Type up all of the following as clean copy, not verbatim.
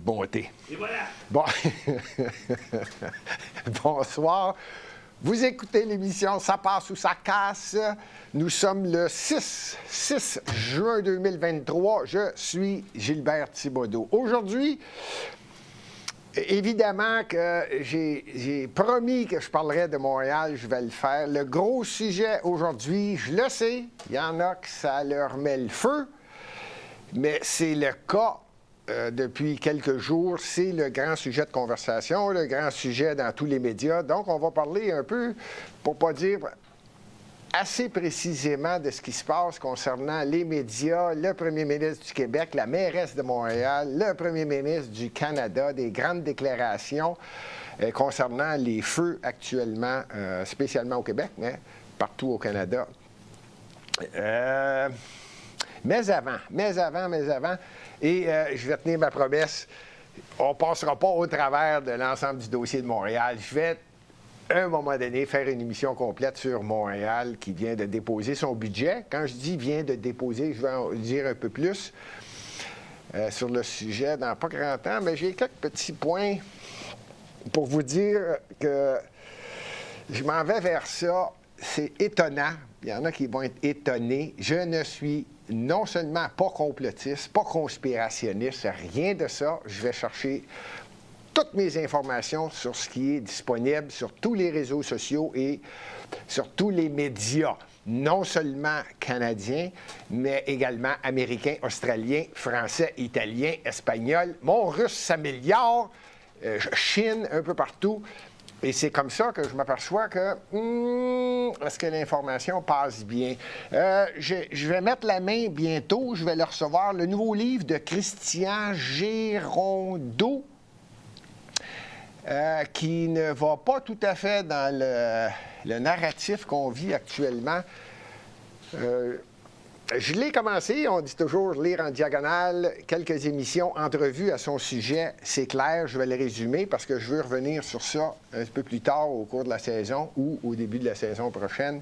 bonté. Et voilà. Bon. Bonsoir. Vous écoutez l'émission Ça passe ou ça casse. Nous sommes le 6 juin 2023. Je suis Gilbert Thibodeau. Aujourd'hui, évidemment que j'ai promis que je parlerais de Montréal, je vais le faire. Le gros sujet aujourd'hui, je le sais, il y en a que ça leur met le feu, mais c'est le cas depuis quelques jours. C'est le grand sujet de conversation, le grand sujet dans tous les médias. Donc, on va parler un peu, pour ne pas dire assez précisément de ce qui se passe concernant les médias, le premier ministre du Québec, la mairesse de Montréal, le premier ministre du Canada, des grandes déclarations concernant les feux actuellement, spécialement au Québec, mais partout au Canada. Mais avant, et je vais tenir ma promesse, on ne passera pas au travers de l'ensemble du dossier de Montréal. Je vais à un moment donné, faire une émission complète sur Montréal qui vient de déposer son budget. Quand je dis vient de déposer, je vais en dire un peu plus sur le sujet dans pas grand temps, mais j'ai quelques petits points pour vous dire que je m'en vais vers ça. C'est étonnant. Il y en a qui vont être étonnés. Je ne suis non seulement pas complotiste, pas conspirationniste, rien de ça. Je vais chercher toutes mes informations sur ce qui est disponible sur tous les réseaux sociaux et sur tous les médias, non seulement canadiens, mais également américains, australiens, français, italiens, espagnols. Mon russe s'améliore, Chine, un peu partout. Et c'est comme ça que je m'aperçois que est-ce que l'information passe bien? Je vais mettre la main bientôt, je vais le recevoir, le nouveau livre de Christian Girondeau, qui ne va pas tout à fait dans le narratif qu'on vit actuellement. Je l'ai commencé, on dit toujours lire en diagonale, quelques émissions, entrevues à son sujet, c'est clair, je vais le résumer parce que je veux revenir sur ça un peu plus tard au cours de la saison ou au début de la saison prochaine.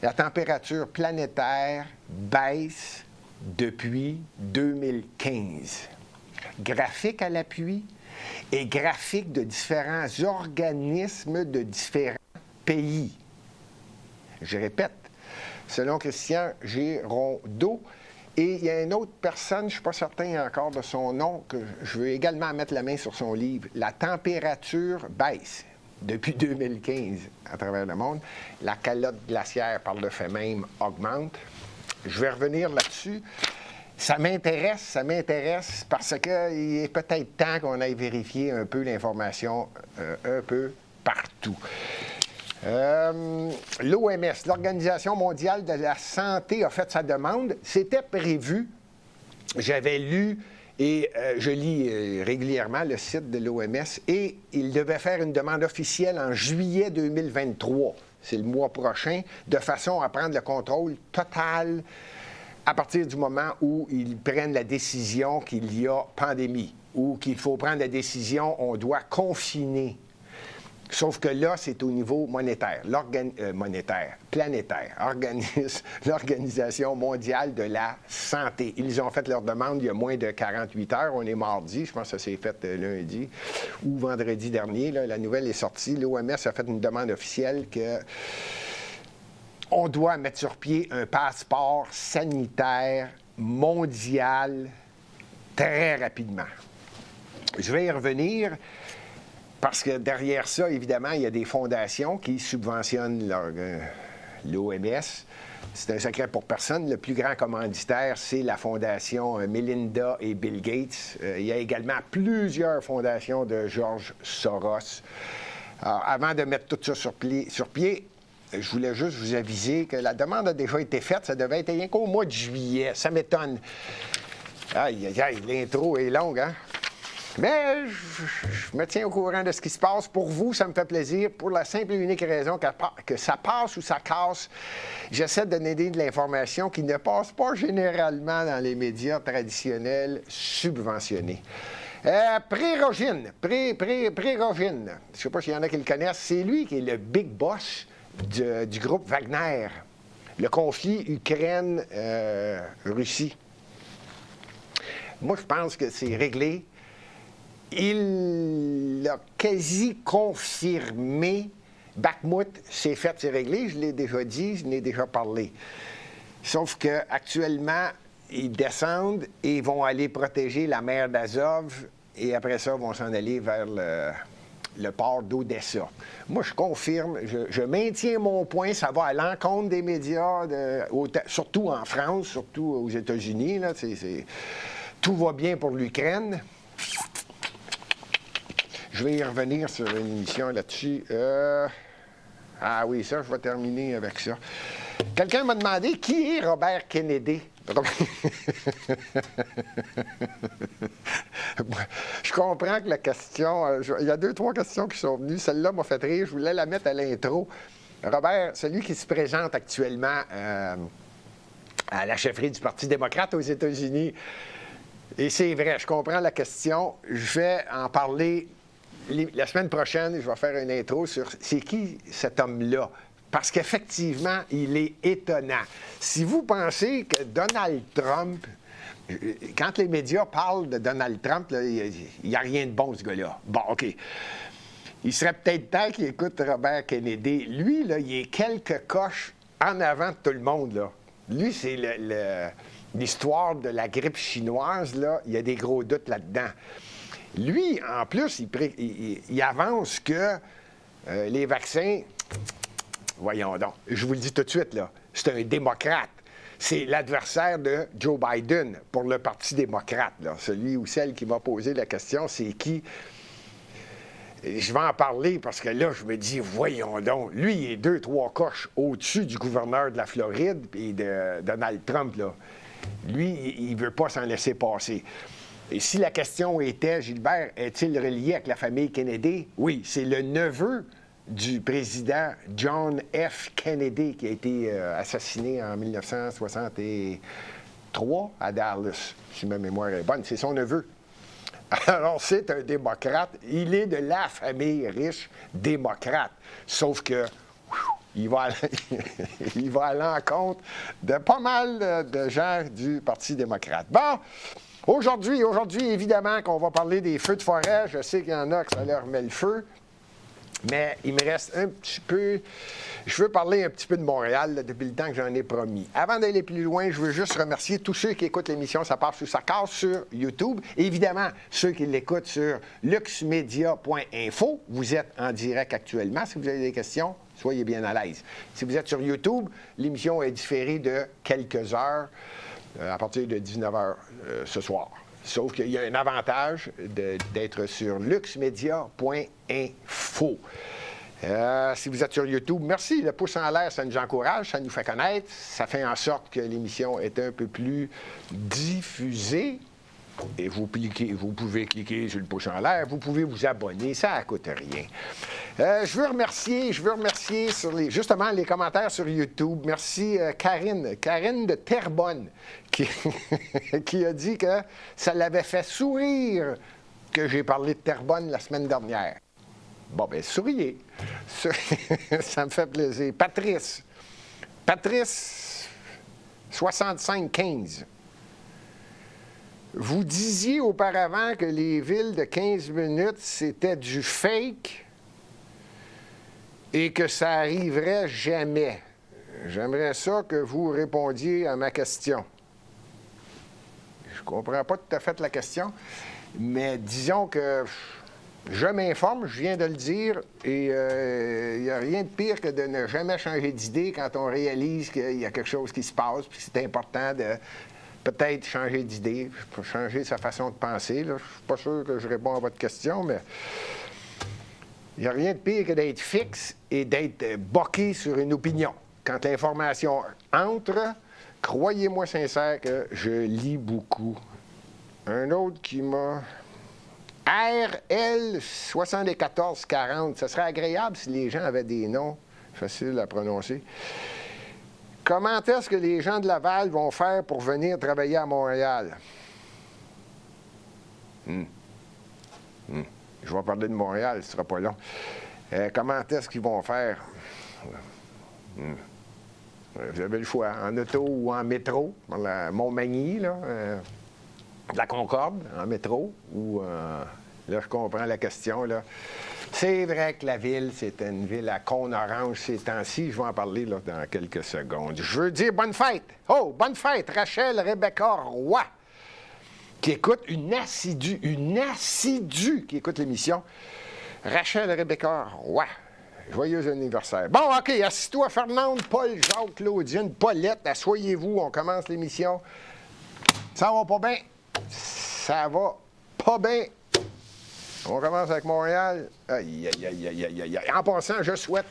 La température planétaire baisse depuis 2015. Graphique à l'appui et graphique de différents organismes de différents pays. Je répète, selon Christian Girondeau. Et il y a une autre personne, je ne suis pas certain encore de son nom, que je veux également mettre la main sur son livre. La température baisse depuis 2015 à travers le monde. La calotte glaciaire, par le fait même, augmente. Je vais revenir là-dessus. Ça m'intéresse parce qu'il est peut-être temps qu'on aille vérifier un peu l'information un peu partout. L'OMS, l'Organisation mondiale de la santé, a fait sa demande. C'était prévu. J'avais lu et je lis régulièrement le site de l'OMS et il devait faire une demande officielle en juillet 2023. C'est le mois prochain, de façon à prendre le contrôle total à partir du moment où ils prennent la décision qu'il y a pandémie ou qu'il faut prendre la décision, on doit confiner. Sauf que là, c'est au niveau monétaire, planétaire, l'Organisation mondiale de la santé. Ils ont fait leur demande il y a moins de 48 heures. On est mardi, je pense que ça s'est fait lundi ou vendredi dernier. Là, la nouvelle est sortie. L'OMS a fait une demande officielle que on doit mettre sur pied un passeport sanitaire mondial très rapidement. Je vais y revenir. Parce que derrière ça, évidemment, il y a des fondations qui subventionnent l'OMS. C'est un secret pour personne. Le plus grand commanditaire, c'est la fondation Melinda et Bill Gates. Il y a également plusieurs fondations de George Soros. Alors, avant de mettre tout ça sur pied, je voulais juste vous aviser que la demande a déjà été faite. Ça devait être rien qu'au mois de juillet. Ça m'étonne. Aïe, l'intro est longue, hein? Mais je me tiens au courant de ce qui se passe. Pour vous, ça me fait plaisir. Pour la simple et unique raison que ça passe ou ça casse, j'essaie de donner de l'information qui ne passe pas généralement dans les médias traditionnels subventionnés. Prérogine. Je ne sais pas s'il y en a qui le connaissent. C'est lui qui est le big boss du groupe Wagner. Le conflit Ukraine-Russie. Moi, je pense que c'est réglé. Il l'a quasi confirmé. Bakhmout, c'est fait, c'est réglé. Je l'ai déjà dit, je l'ai déjà parlé. Sauf qu'actuellement, ils descendent et vont aller protéger la mer d'Azov et après ça, vont s'en aller vers le port d'Odessa. Moi, je confirme, je maintiens mon point, ça va à l'encontre des médias, surtout en France, surtout aux États-Unis. Là, tout va bien pour l'Ukraine. Je vais y revenir sur une émission là-dessus. Ah oui, ça, je vais terminer avec ça. Quelqu'un m'a demandé qui est Robert Kennedy. Je comprends que la question... il y a 2-3 questions qui sont venues. Celle-là m'a fait rire. Je voulais la mettre à l'intro. Robert, celui qui se présente actuellement à la chefferie du Parti démocrate aux États-Unis. Et c'est vrai, je comprends la question. Je vais en parler la semaine prochaine. Je vais faire une intro sur c'est qui cet homme-là. Parce qu'effectivement, il est étonnant. Si vous pensez que Donald Trump, quand les médias parlent de Donald Trump, là, il n'y a rien de bon, ce gars-là. Bon, OK. Il serait peut-être temps qu'il écoute Robert Kennedy. Lui, là, il est quelques coches en avant de tout le monde, là. Lui, c'est l'histoire de la grippe chinoise, là. Il y a des gros doutes là-dedans. Lui, en plus, il avance que les vaccins... Voyons donc. Je vous le dis tout de suite, là. C'est un démocrate. C'est l'adversaire de Joe Biden pour le Parti démocrate, là. Celui ou celle qui m'a posé la question, c'est qui? Je vais en parler parce que là, je me dis, voyons donc. Lui, il est 2-3 coches au-dessus du gouverneur de la Floride et de Donald Trump, là. Lui, il ne veut pas s'en laisser passer. Et si la question était, Gilbert, est-il relié avec la famille Kennedy? Oui, c'est le neveu du président John F. Kennedy, qui a été assassiné en 1963 à Dallas, si ma mémoire est bonne. C'est son neveu. Alors, c'est un démocrate. Il est de la famille riche démocrate. Sauf que il va à l'encontre de pas mal de gens du Parti démocrate. Bon, aujourd'hui, évidemment, qu'on va parler des feux de forêt. Je sais qu'il y en a que ça leur met le feu. Mais il me reste un petit peu... Je veux parler un petit peu de Montréal là, depuis le temps que j'en ai promis. Avant d'aller plus loin, je veux juste remercier tous ceux qui écoutent l'émission Ça passe ou ça casse sur YouTube. Et évidemment, ceux qui l'écoutent sur luxmedia.info. Vous êtes en direct actuellement. Si vous avez des questions, soyez bien à l'aise. Si vous êtes sur YouTube, l'émission est différée de quelques heures à partir de 19h ce soir. Sauf qu'il y a un avantage d'être sur luxmedia.info. Si vous êtes sur YouTube, merci. Le pouce en l'air, ça nous encourage, ça nous fait connaître. Ça fait en sorte que l'émission est un peu plus diffusée. Et vous pouvez cliquer sur le pouce en l'air, vous pouvez vous abonner, ça ne coûte rien. Je veux remercier sur justement les commentaires sur YouTube. Merci Karine de Terrebonne, qui a dit que ça l'avait fait sourire que j'ai parlé de Terrebonne la semaine dernière. Bon, bien, souriez. Ça me fait plaisir. Patrice, 6515. Vous disiez auparavant que les villes de 15 minutes, c'était du fake et que ça arriverait jamais. J'aimerais ça que vous répondiez à ma question. Je ne comprends pas tout à fait la question, mais disons que je m'informe, je viens de le dire, et il n'y a rien de pire que de ne jamais changer d'idée quand on réalise qu'il y a quelque chose qui se passe, puis c'est important de... peut-être changer d'idée, changer sa façon de penser. Là. Je ne suis pas sûr que je réponds à votre question, mais il n'y a rien de pire que d'être fixe et d'être boqué sur une opinion. Quand l'information entre, croyez-moi sincère que je lis beaucoup. Un autre qui m'a... RL 7440, ce serait agréable si les gens avaient des noms faciles à prononcer. Comment est-ce que les gens de Laval vont faire pour venir travailler à Montréal? Je vais parler de Montréal, ce ne sera pas long. Comment est-ce qu'ils vont faire? Vous avez le choix, en auto ou en métro, dans la Montmagny, là. de la Concorde en métro, où, là, je comprends la question, là. C'est vrai que la ville, c'est une ville à cône orange ces temps-ci. Je vais en parler là, dans quelques secondes. Je veux dire bonne fête. Oh, bonne fête, Rachel Rebecca Roy, qui écoute une assidue qui écoute l'émission. Rachel Rebecca Roy. Joyeux anniversaire. Bon, OK, assis-toi, Fernande, Paul, Jacques, Claudine, Paulette, asseyez-vous, on commence l'émission. Ça va pas bien. Ça va pas bien. On commence avec Montréal. Aïe, aïe, aïe, aïe, aïe, aïe. En passant, je souhaite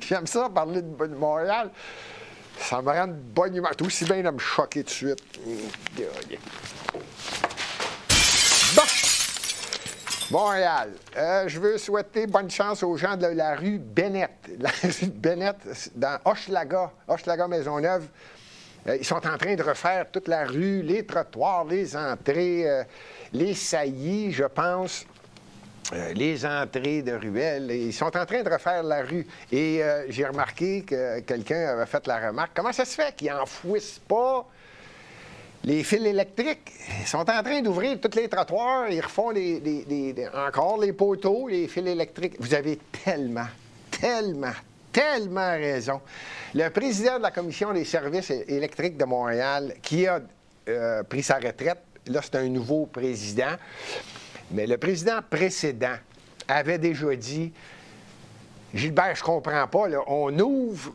J'aime ça, parler de Montréal. Ça me rend de bonne humeur. C'est aussi bien de me choquer tout de suite. Bon! Montréal. Je veux souhaiter bonne chance aux gens de la rue Bennett. La rue Bennett, dans Hochelaga Maisonneuve. Ils sont en train de refaire toute la rue, les trottoirs, les entrées, les saillies, je pense, les entrées de ruelles. Ils sont en train de refaire la rue. Et j'ai remarqué que quelqu'un avait fait la remarque. Comment ça se fait qu'ils n'enfouissent pas les fils électriques? Ils sont en train d'ouvrir tous les trottoirs. Ils refont encore les poteaux, les fils électriques. Vous avez tellement raison. Le président de la Commission des services électriques de Montréal, qui a pris sa retraite, là, c'est un nouveau président, mais le président précédent avait déjà dit, Gilbert, je comprends pas, là, on ouvre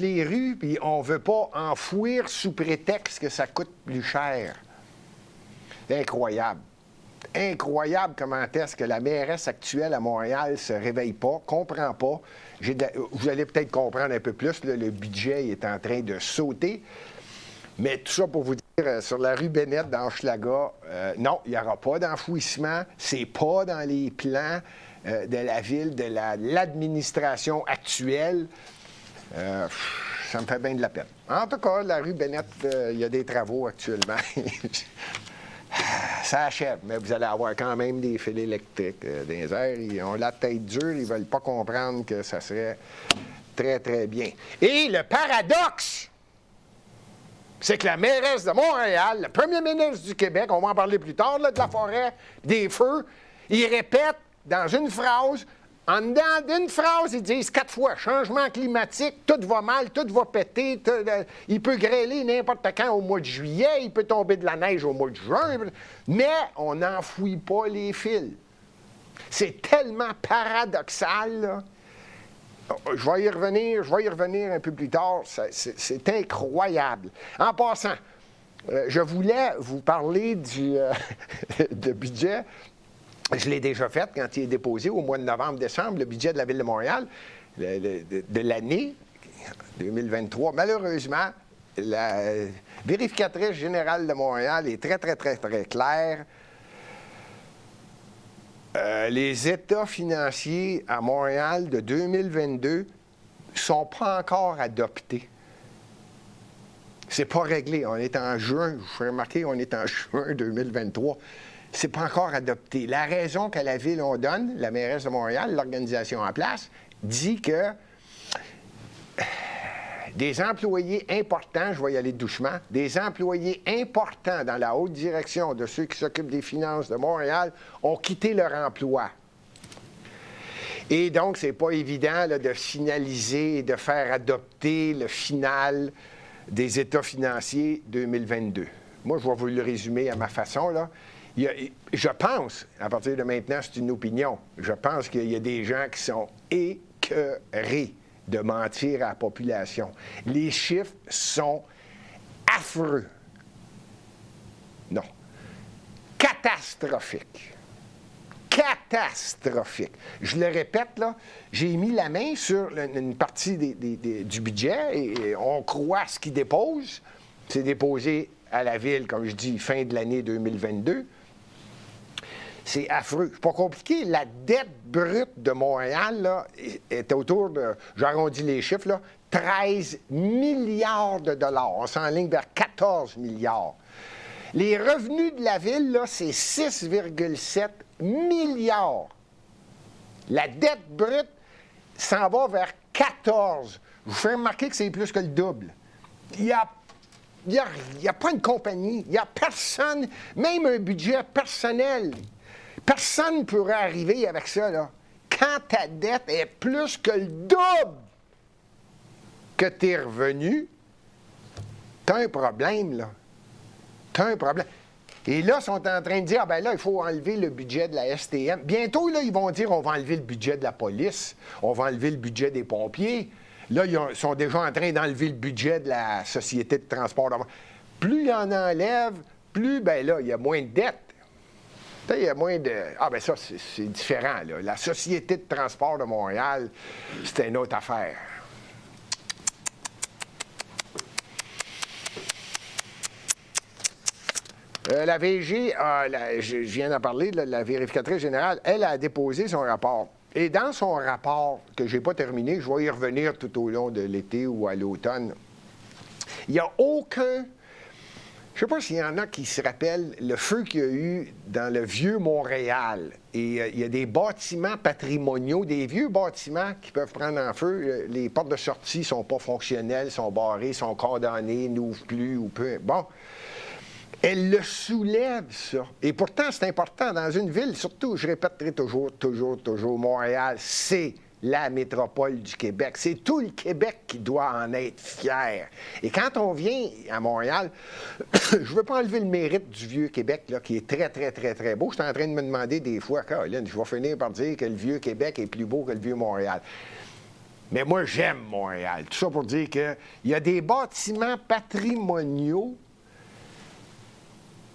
les rues, puis on veut pas enfouir sous prétexte que ça coûte plus cher. C'est incroyable. Incroyable comment est-ce que la mairesse actuelle à Montréal ne se réveille pas, comprend pas. Vous allez peut-être comprendre un peu plus, là, le budget est en train de sauter. Mais tout ça pour vous dire, sur la rue Bennett dans Hochelaga, non, il n'y aura pas d'enfouissement. C'est pas dans les plans de la ville, de l'administration actuelle. Ça me fait bien de la peine. En tout cas, la rue Bennett, il y a des travaux actuellement. Ça achève, mais vous allez avoir quand même des fils électriques dans les airs. Ils ont la tête dure, ils ne veulent pas comprendre que ça serait très, très bien. Et le paradoxe, c'est que la mairesse de Montréal, le premier ministre du Québec, on va en parler plus tard, là, de la forêt, des feux, il répète dans une phrase, en dedans d'une phrase, ils disent 4 fois « changement climatique, tout va mal, tout va péter, il peut grêler n'importe quand au mois de juillet, il peut tomber de la neige au mois de juin, mais on n'enfouit pas les fils. » C'est tellement paradoxal, là. Je vais y revenir un peu plus tard, c'est incroyable. En passant, je voulais vous parler de budget. Je l'ai déjà fait quand il est déposé au mois de novembre-décembre, le budget de la Ville de Montréal de l'année 2023. Malheureusement, la vérificatrice générale de Montréal est très, très, très, très claire. Les états financiers à Montréal de 2022 ne sont pas encore adoptés. C'est pas réglé. On est en juin. Je vous ferai remarquer, on est en juin 2023. C'est pas encore adopté. La raison qu'à la Ville, on donne, la mairesse de Montréal, l'organisation en place, dit que des employés importants, je vais y aller doucement, des employés importants dans la haute direction de ceux qui s'occupent des finances de Montréal ont quitté leur emploi. Et donc, c'est pas évident là, de finaliser et de faire adopter le final des états financiers 2022. Moi, je vais vous le résumer à ma façon, là. Je pense, à partir de maintenant, c'est une opinion, je pense qu'il y a des gens qui sont écœurés de mentir à la population. Les chiffres sont affreux. Non. Catastrophiques. Catastrophiques. Je le répète, là, j'ai mis la main sur une partie du budget et on croit ce qu'il dépose. C'est déposé à la Ville, comme je dis, fin de l'année 2022. C'est affreux. C'est pas compliqué. La dette brute de Montréal là, est autour de, j'arrondis les chiffres, là, 13 milliards de dollars. On s'enligne vers 14 milliards. Les revenus de la Ville, là, c'est 6,7 milliards. La dette brute s'en va vers 14. Je vous fais remarquer que c'est plus que le double. Il n'y a pas une compagnie, il n'y a personne, même un budget personnel. Personne ne pourrait arriver avec ça, là. Quand ta dette est plus que le double que tes revenus, tu as un problème, là. Tu as un problème. Et là, ils sont en train de dire, ah ben là, il faut enlever le budget de la STM. Bientôt, là, ils vont dire, on va enlever le budget de la police, on va enlever le budget des pompiers. Là, ils sont déjà en train d'enlever le budget de la Société de transport de Montréal. Plus il en enlève, plus, ben là, il y a moins de dettes. Il y a moins de... Ah ben ça, c'est différent, là. La Société de transport de Montréal, c'est une autre affaire. La VG, je viens d'en parler, la vérificatrice générale, elle a déposé son rapport. Et dans son rapport, que je n'ai pas terminé, je vais y revenir tout au long de l'été ou à l'automne, il n'y a aucun... Je ne sais pas s'il y en a qui se rappellent le feu qu'il y a eu dans le vieux Montréal. Et il y a des bâtiments patrimoniaux, des vieux bâtiments qui peuvent prendre en feu. Les portes de sortie ne sont pas fonctionnelles, sont barrées, sont condamnées, n'ouvrent plus ou peu... Bon... Elle le soulève, ça. Et pourtant, c'est important. Dans une ville, surtout, je répéterai toujours, Montréal, c'est la métropole du Québec. C'est tout le Québec qui doit en être fier. Et quand on vient à Montréal, je ne veux pas enlever le mérite du vieux Québec, là, qui est très, très, très, très beau. Je suis en train de me demander des fois, Caroline, je vais finir par dire que le vieux Québec est plus beau que le vieux Montréal. Mais moi, j'aime Montréal. Tout ça pour dire qu'il y a des bâtiments patrimoniaux.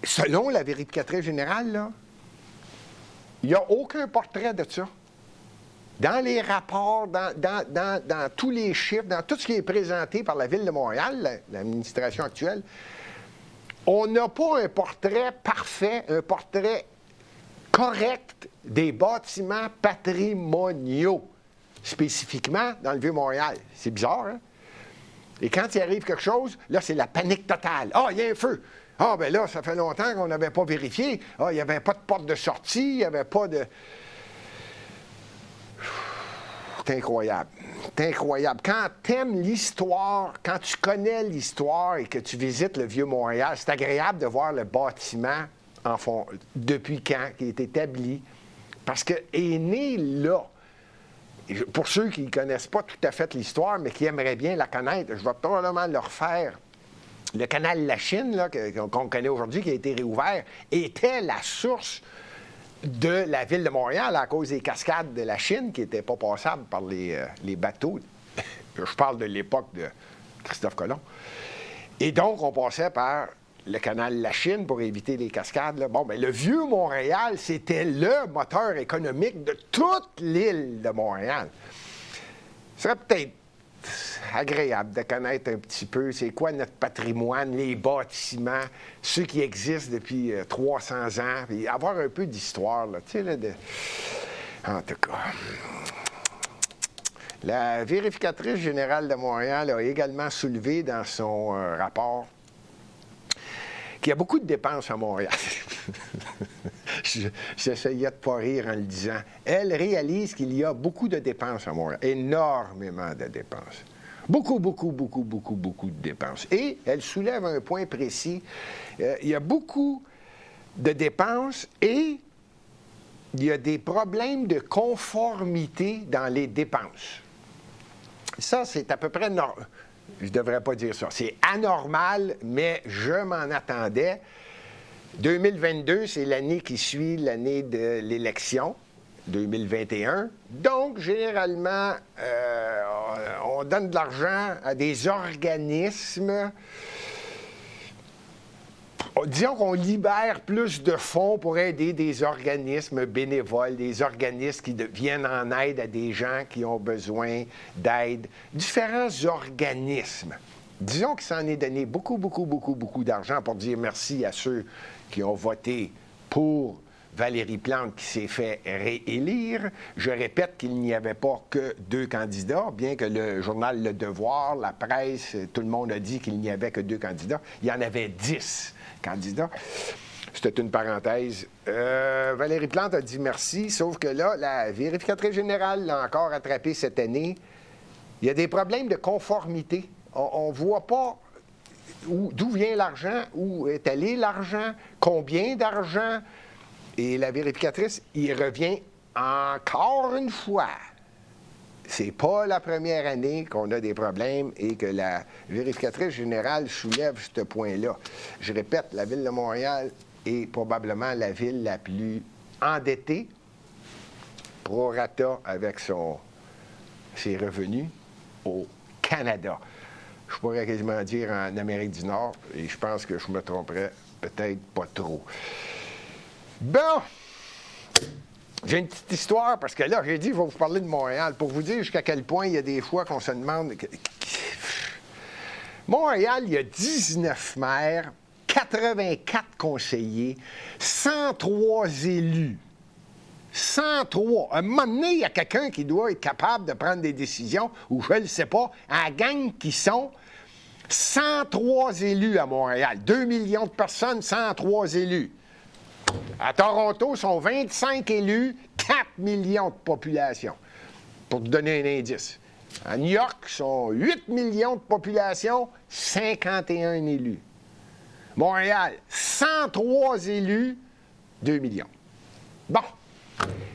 Selon la vérificatrice générale, là, il n'y a aucun portrait de ça. Dans les rapports, dans tous les chiffres, dans tout ce qui est présenté par la Ville de Montréal, l'administration actuelle, on n'a pas un portrait parfait, un portrait correct des bâtiments patrimoniaux, spécifiquement dans le Vieux-Montréal. C'est bizarre, hein? Et quand il arrive quelque chose, là, c'est la panique totale. Ah, il y a un feu! Ah, bien là, ça fait longtemps qu'on n'avait pas vérifié. Ah, il n'y avait pas de porte de sortie, il n'y avait pas de... C'est incroyable. C'est incroyable. Quand tu aimes l'histoire, quand tu connais l'histoire et que tu visites le Vieux-Montréal, c'est agréable de voir le bâtiment en fond, depuis quand, qui est établi. Parce qu'il est né là. Pour ceux qui ne connaissent pas tout à fait l'histoire, mais qui aimeraient bien la connaître, je vais probablement le refaire. Le canal Lachine, là, qu'on connaît aujourd'hui, qui a été réouvert, était la source de la ville de Montréal à cause des cascades de la Chine qui n'étaient pas passables par les bateaux. Je parle de l'époque de Christophe Colomb. Et donc, on passait par le canal Lachine pour éviter les cascades. Là. Bon, bien, le vieux Montréal, c'était le moteur économique de toute l'île de Montréal. Ce serait peut-être agréable de connaître un petit peu c'est quoi notre patrimoine, les bâtiments, ceux qui existent depuis 300 ans, et avoir un peu d'histoire, là, tu sais, là, en tout cas. La vérificatrice générale de Montréal a également soulevé dans son rapport qu'il y a beaucoup de dépenses à Montréal. J'essayais de ne pas rire en le disant. Elle réalise qu'il y a beaucoup de dépenses à Montréal, énormément de dépenses. Beaucoup de dépenses. Et elle soulève un point précis. Il y a beaucoup de dépenses et il y a des problèmes de conformité dans les dépenses. Ça, c'est à peu près normal. Je ne devrais pas dire ça. C'est anormal, mais je m'en attendais. 2022, c'est l'année qui suit l'année de l'élection, 2021. Donc, généralement, on donne de l'argent à des organismes. Disons qu'on libère plus de fonds pour aider des organismes bénévoles, des organismes qui viennent en aide à des gens qui ont besoin d'aide. Différents organismes. Disons qu'il s'en est donné beaucoup d'argent pour dire merci à ceux qui ont voté pour Valérie Plante qui s'est fait réélire. Je répète qu'il n'y avait pas que 2 candidats, bien que le journal Le Devoir, la presse, tout le monde a dit qu'il n'y avait que 2 candidats. Il y en avait 10 candidats. C'était une parenthèse. Valérie Plante a dit merci, sauf que là, la vérificatrice générale l'a encore attrapé cette année Il y a des problèmes de conformité. On ne voit pas d'où vient l'argent, où est allé l'argent, combien d'argent. Et la vérificatrice, il revient encore une fois. C'est pas la première année qu'on a des problèmes et que la vérificatrice générale soulève ce point-là. Je répète, la Ville de Montréal est probablement la ville la plus endettée, prorata avec ses revenus, au Canada. Je pourrais quasiment dire en Amérique du Nord, et je pense que je me tromperais peut-être pas trop. Bon! J'ai une petite histoire, parce que là, j'ai dit, je vais vous parler de Montréal, pour vous dire jusqu'à quel point il y a des fois qu'on se demande... Montréal, il y a 19 maires, 84 conseillers, 103 élus. 103. À un moment donné, il y a quelqu'un qui doit être capable de prendre des décisions, ou je ne le sais pas, à la gang qui sont 103 élus à Montréal. 2 millions de personnes, 103 élus. À Toronto, sont 25 élus, 4 millions de population, pour te donner un indice. À New York, sont 8 millions de population, 51 élus. Montréal, 103 élus, 2 millions. Bon.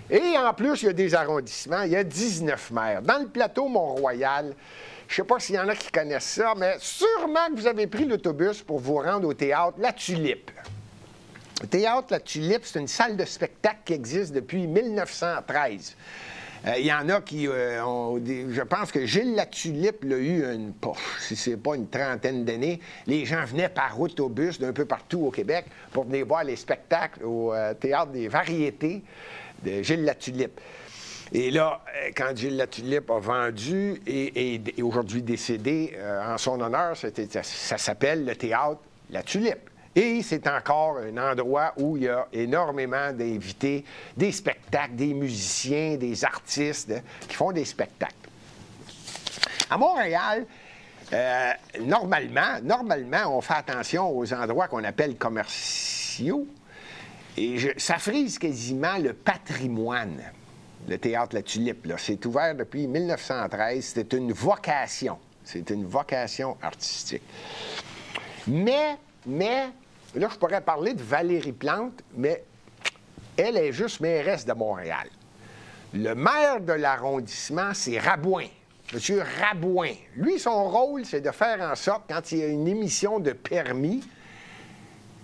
Et en plus, il y a des arrondissements, il y a 19 maires. Dans le plateau Mont-Royal, je ne sais pas s'il y en a qui connaissent ça, mais sûrement que vous avez pris l'autobus pour vous rendre au théâtre La Tulipe. Le théâtre La Tulipe, c'est une salle de spectacle qui existe depuis 1913. Il y en a qui ont... Je pense que Gilles Latulippe l'a eu, si ce n'est pas une trentaine d'années. Les gens venaient par autobus d'un peu partout au Québec pour venir voir les spectacles au Théâtre des Variétés de Gilles Latulippe. Et là, quand Gilles Latulippe a vendu et aujourd'hui décédé en son honneur, ça s'appelle le Théâtre La Tulipe. Et c'est encore un endroit où il y a énormément d'invités, des spectacles, des musiciens, des artistes qui font des spectacles. À Montréal, normalement, on fait attention aux endroits qu'on appelle commerciaux. Et ça frise quasiment le patrimoine, le Théâtre La Tulipe. C'est ouvert depuis 1913. C'est une vocation. C'est une vocation artistique. Mais, là, je pourrais parler de Valérie Plante, mais elle est juste mairesse de Montréal. Le maire de l'arrondissement, c'est Rabouin, M. Rabouin. Lui, son rôle, c'est de faire en sorte, quand il y a une émission de permis,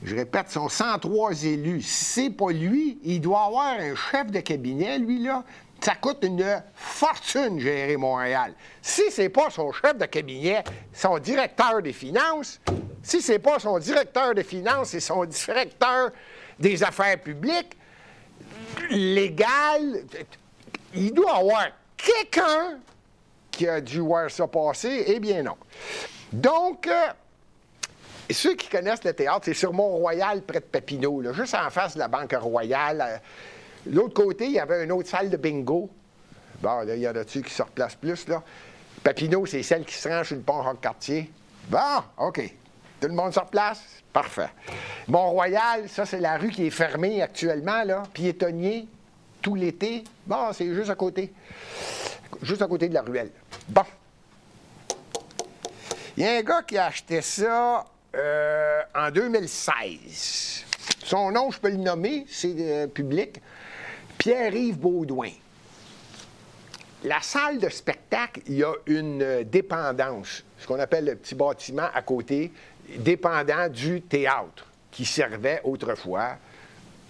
je répète, sont 103 élus. Si c'est pas lui, il doit avoir un chef de cabinet, lui, là. Ça coûte une fortune gérer Montréal. Si c'est pas son chef de cabinet, son directeur des finances, si c'est pas son directeur des finances et son directeur des affaires publiques, légal, il doit avoir quelqu'un qui a dû voir ça passer. Eh bien non. Donc, ceux qui connaissent le théâtre, c'est sur Mont-Royal, près de Papineau, là, juste en face de la Banque Royale. L'autre côté, il y avait une autre salle de bingo. Bon, là, il y en a-tu qui se replacent plus, là? Papineau, c'est celle qui se rend sur le pont Rock-Cartier. Bon, OK. Tout le monde se replace? Parfait. Mont-Royal, ça, c'est la rue qui est fermée actuellement, là. Piétonnier, tout l'été. Bon, c'est juste à côté. Juste à côté de la ruelle. Bon. Il y a un gars qui a acheté ça en 2016. Son nom, je peux le nommer, c'est public. Pierre-Yves Baudouin. La salle de spectacle, il y a une dépendance, ce qu'on appelle le petit bâtiment à côté, dépendant du théâtre, qui servait autrefois,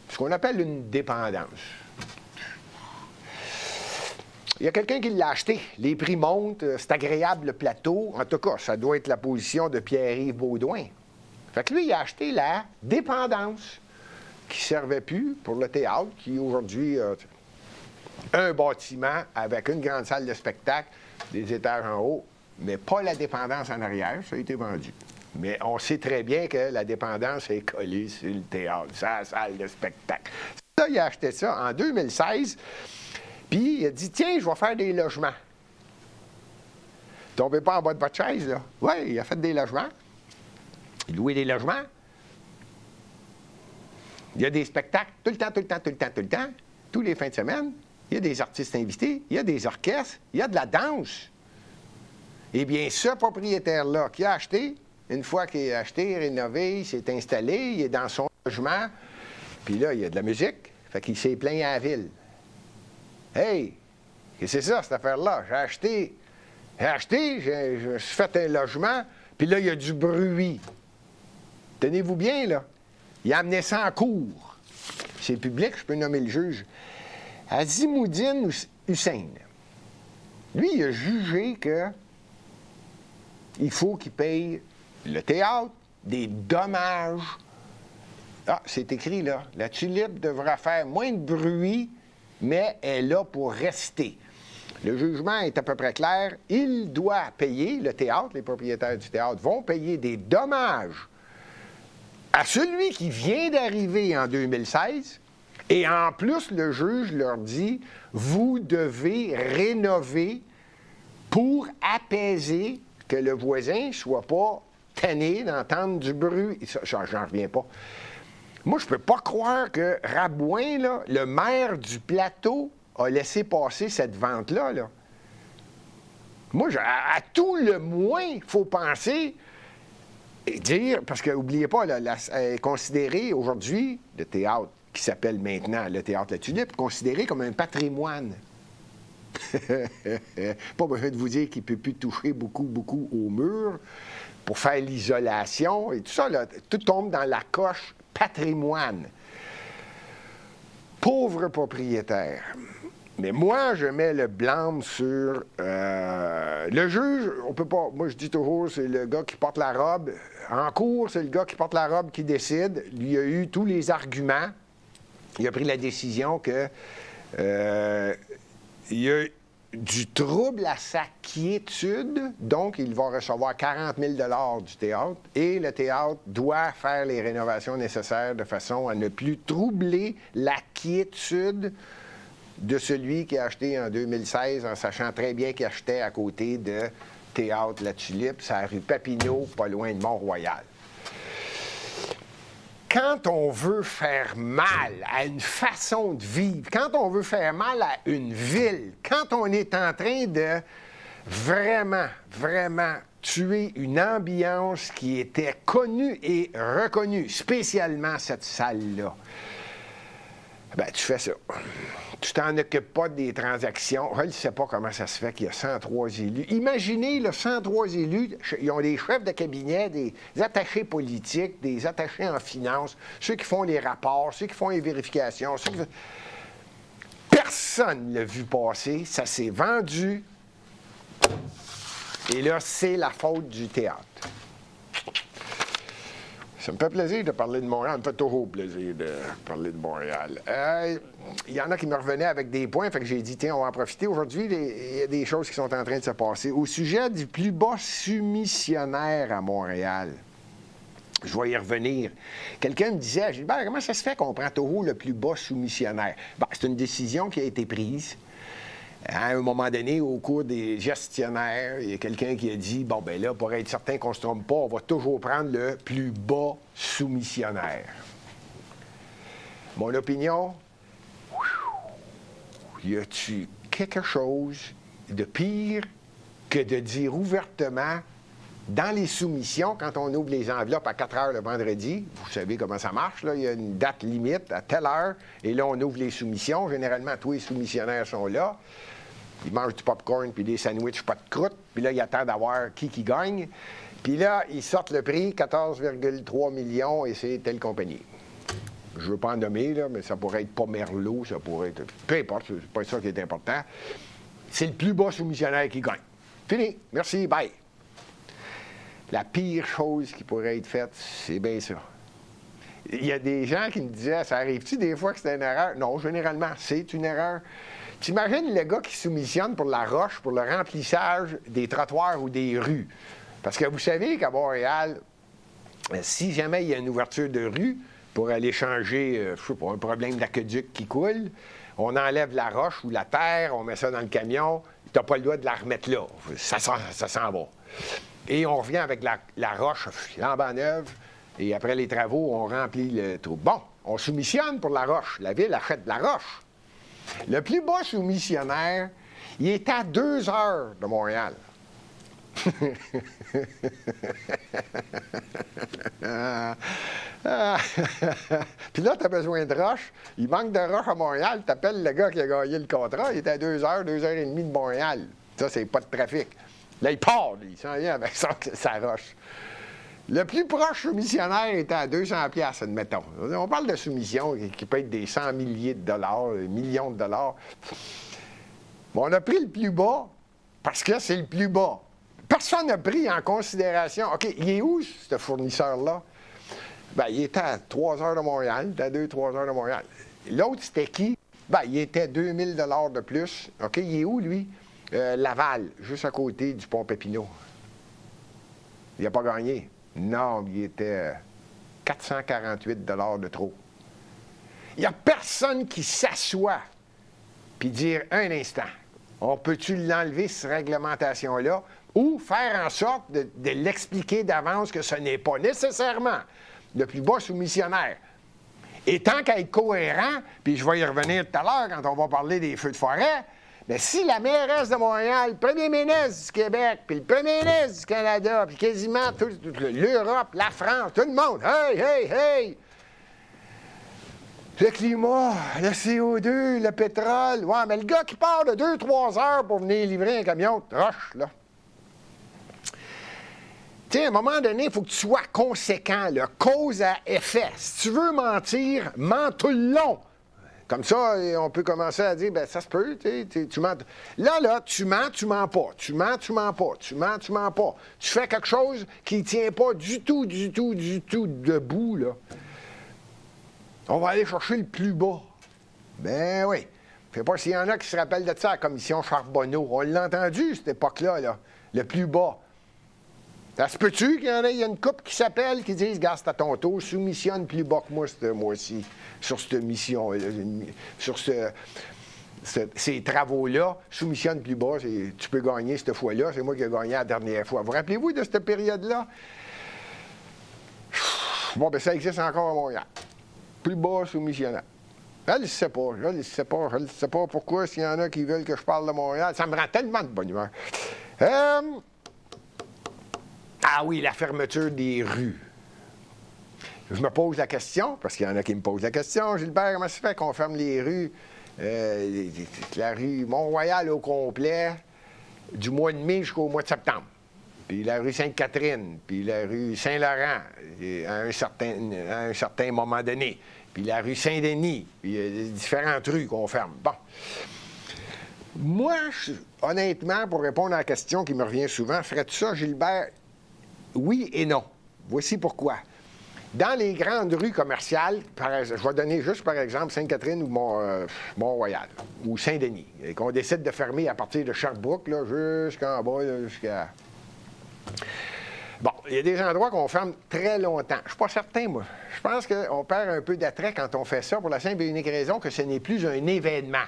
ce qu'on appelle une dépendance. Il y a quelqu'un qui l'a acheté. Les prix montent, c'est agréable le plateau. En tout cas, ça doit être la position de Pierre-Yves Baudouin. Fait que lui, il a acheté la dépendance, qui ne servait plus pour le théâtre, qui aujourd'hui a un bâtiment avec une grande salle de spectacle, des étages en haut, mais pas la dépendance en arrière, ça a été vendu. Mais on sait très bien que la dépendance est collée sur le théâtre, sur la salle de spectacle. Ça, il a acheté ça en 2016, puis il a dit, tiens, je vais faire des logements. Tombez pas en bas de votre chaise, là. Oui, il a fait des logements. Il louait des logements. Il y a des spectacles tout le temps, tous les fins de semaine. Il y a des artistes invités, il y a des orchestres, il y a de la danse. Eh bien, ce propriétaire-là qui a acheté, une fois qu'il a acheté, rénové, il s'est installé, il est dans son logement, puis là, il y a de la musique, fait qu'il s'est plaint à la ville. Hey, qu'est-ce que c'est ça, cette affaire-là? Je me suis fait un logement, puis là, il y a du bruit. Tenez-vous bien, là. Il a amené ça en cours. C'est public, je peux nommer le juge. Azimoudine Hussein. Lui, il a jugé que il faut qu'il paye le théâtre des dommages. Ah, c'est écrit là. La tulipe devra faire moins de bruit, mais elle est là pour rester. Le jugement est à peu près clair. Il doit payer, le théâtre, les propriétaires du théâtre vont payer des dommages à celui qui vient d'arriver en 2016. Et en plus, le juge leur dit, vous devez rénover pour apaiser que le voisin ne soit pas tanné d'entendre du bruit. Ça, j'en reviens pas. Moi, je peux pas croire que Rabouin, là, le maire du plateau, a laissé passer cette vente-là. Là. Moi, à tout le moins, il faut penser et dire, parce que n'oubliez pas, là, considéré aujourd'hui, le théâtre qui s'appelle maintenant le Théâtre La Tulipe, considéré comme un patrimoine. Pas besoin de vous dire qu'il ne peut plus toucher beaucoup au mur pour faire l'isolation et tout ça, là, tout tombe dans la coche patrimoine. Pauvre propriétaire. Mais moi, je mets le blâme sur le juge. On peut pas. Moi, je dis toujours, c'est le gars qui porte la robe. En cours, c'est le gars qui porte la robe qui décide. Lui, il a eu tous les arguments. Il a pris la décision que il y a du trouble à sa quiétude, donc il va recevoir 40 000 $ du théâtre, et le théâtre doit faire les rénovations nécessaires de façon à ne plus troubler la quiétude de celui qui a acheté en 2016, en sachant très bien qu'il achetait à côté de Théâtre La Tulipe, c'est la rue Papineau, pas loin de Mont-Royal. Quand on veut faire mal à une façon de vivre, quand on veut faire mal à une ville, quand on est en train de vraiment tuer une ambiance qui était connue et reconnue, spécialement cette salle-là, ben tu fais ça. Tu t'en occupes pas des transactions. Je ne sais pas comment ça se fait qu'il y a 103 élus. Imaginez, là, 103 élus, ils ont des chefs de cabinet, des attachés politiques, des attachés en finance, ceux qui font les rapports, ceux qui font les vérifications. Personne ne l'a vu passer. Ça s'est vendu. Et là, c'est la faute du théâtre. Ça me fait plaisir de parler de Montréal. Ça me fait toujours plaisir de parler de Montréal. Il y en a qui me revenaient avec des points, fait que j'ai dit, tiens, on va en profiter. Aujourd'hui, il y a des choses qui sont en train de se passer. Au sujet du plus bas soumissionnaire à Montréal, je vais y revenir. Quelqu'un me disait, Gilbert, comment ça se fait qu'on prend toujours le plus bas soumissionnaire? Ben, c'est une décision qui a été prise. À un moment donné, au cours des gestionnaires, il y a quelqu'un qui a dit, bon, ben là, pour être certain qu'on ne se trompe pas, on va toujours prendre le plus bas soumissionnaire. Mon opinion, y a-tu quelque chose de pire que de dire ouvertement, dans les soumissions, quand on ouvre les enveloppes à 4 heures le vendredi, vous savez comment ça marche, là, il y a une date limite à telle heure, et là, on ouvre les soumissions. Généralement, tous les soumissionnaires sont là. Ils mangent du popcorn puis des sandwichs pas de croûte. Puis là, ils attendent d'avoir qui gagne. Puis là, ils sortent le prix, 14,3 millions, et c'est telle compagnie. Je ne veux pas en nommer, là, mais ça pourrait être Pomerleau, ça pourrait être... Peu importe, c'est pas ça qui est important. C'est le plus bas soumissionnaire qui gagne. Fini. Merci. Bye. La pire chose qui pourrait être faite, c'est bien ça. Il y a des gens qui me disaient, ça arrive-tu des fois que c'est une erreur? Non, généralement, c'est une erreur. T'imagines le gars qui soumissionne pour la roche, pour le remplissage des trottoirs ou des rues. Parce que vous savez qu'à Montréal, si jamais il y a une ouverture de rue pour aller changer, je sais pas, un problème d'aqueduc qui coule, on enlève la roche ou la terre, on met ça dans le camion, tu n'as pas le droit de la remettre là. Ça s'en va. Et on revient avec la roche flambant neuve, et après les travaux, on remplit le trou. Bon, on soumissionne pour la roche. La ville achète de la roche. Le plus bas soumissionnaire, il est à 2 heures de Montréal. Puis là, tu as besoin de roches. Il manque de roches à Montréal. Tu appelles le gars qui a gagné le contrat. Il était à 2 heures, 2 heures et demie de Montréal. Ça, c'est pas de trafic. Là, il part, lui. Il s'en vient avec sa roche. Le plus proche soumissionnaire était à 200 piastres, admettons. On parle de soumission qui peut être des 100 milliers de dollars, millions de dollars. Bon, on a pris le plus bas parce que c'est le plus bas. Personne n'a pris en considération. OK, il est où, ce fournisseur-là? Bien, il était à 3 heures de Montréal. Il était à 2-3 heures de Montréal. L'autre, c'était qui? Bien, il était 2000 $ de plus. OK, il est où, lui? Laval, juste à côté du pont Papineau. Il n'a pas gagné. Non, il était 448 $ de trop. Il n'y a personne qui s'assoit puis dire un instant, on peut-tu l'enlever, cette réglementation-là, ou faire en sorte de l'expliquer d'avance que ce n'est pas nécessairement le plus bas soumissionnaire. Et tant qu'à être cohérent, puis je vais y revenir tout à l'heure quand on va parler des feux de forêt, mais si la mairesse de Montréal, le premier ministre du Québec, puis le premier ministre du Canada, puis quasiment toute l'Europe, la France, tout le monde, hey, hey, hey! Le climat, le CO2, le pétrole, ouais, mais le gars qui part de 2-3 heures pour venir livrer un camion de roche, là. Tu sais, à un moment donné, il faut que tu sois conséquent, là, cause à effet. Si tu veux mentir, mens tout le long. Comme ça, on peut commencer à dire, bien, ça se peut, tu mens. Là, tu mens pas. Tu mens pas. Tu mens pas. Tu fais quelque chose qui ne tient pas du tout debout, là. On va aller chercher le plus bas. Ben oui. Je ne sais pas s'il y en a qui se rappellent de ça, la commission Charbonneau. On l'a entendu, cette époque-là, là. Le plus bas. Ça se peut-tu qu'il y en ait, il y a une couple qui s'appelle, qui disent, gars, c'est à ton tour, soumissionne plus bas que moi ce mois-ci, sur cette mission, sur ces travaux-là, soumissionne plus bas, tu peux gagner cette fois-là, c'est moi qui ai gagné la dernière fois. Vous rappelez-vous de cette période-là? Bon, ben ça existe encore à Montréal. Plus bas soumissionnaire. Je ne sais pas pourquoi, s'il y en a qui veulent que je parle de Montréal, ça me rend tellement de bonne humeur. Ah oui, la fermeture des rues. Je me pose la question, parce qu'il y en a qui me posent la question, Gilbert, comment ça fait qu'on ferme les rues, la rue Mont-Royal au complet, du mois de mai jusqu'au mois de septembre, puis la rue Sainte-Catherine, puis la rue Saint-Laurent, à un certain moment donné, puis la rue Saint-Denis, puis les différentes rues qu'on ferme. Bon. Moi, honnêtement, pour répondre à la question qui me revient souvent, ferais-tu ça, Gilbert? Oui et non. Voici pourquoi. Dans les grandes rues commerciales, je vais donner juste par exemple Sainte-Catherine ou Mont-Royal, ou Saint-Denis, et qu'on décide de fermer à partir de Sherbrooke, là, jusqu'en bas, là, jusqu'à... Bon, il y a des endroits qu'on ferme très longtemps. Je ne suis pas certain, moi. Je pense qu'on perd un peu d'attrait quand on fait ça, pour la simple et unique raison que ce n'est plus un événement.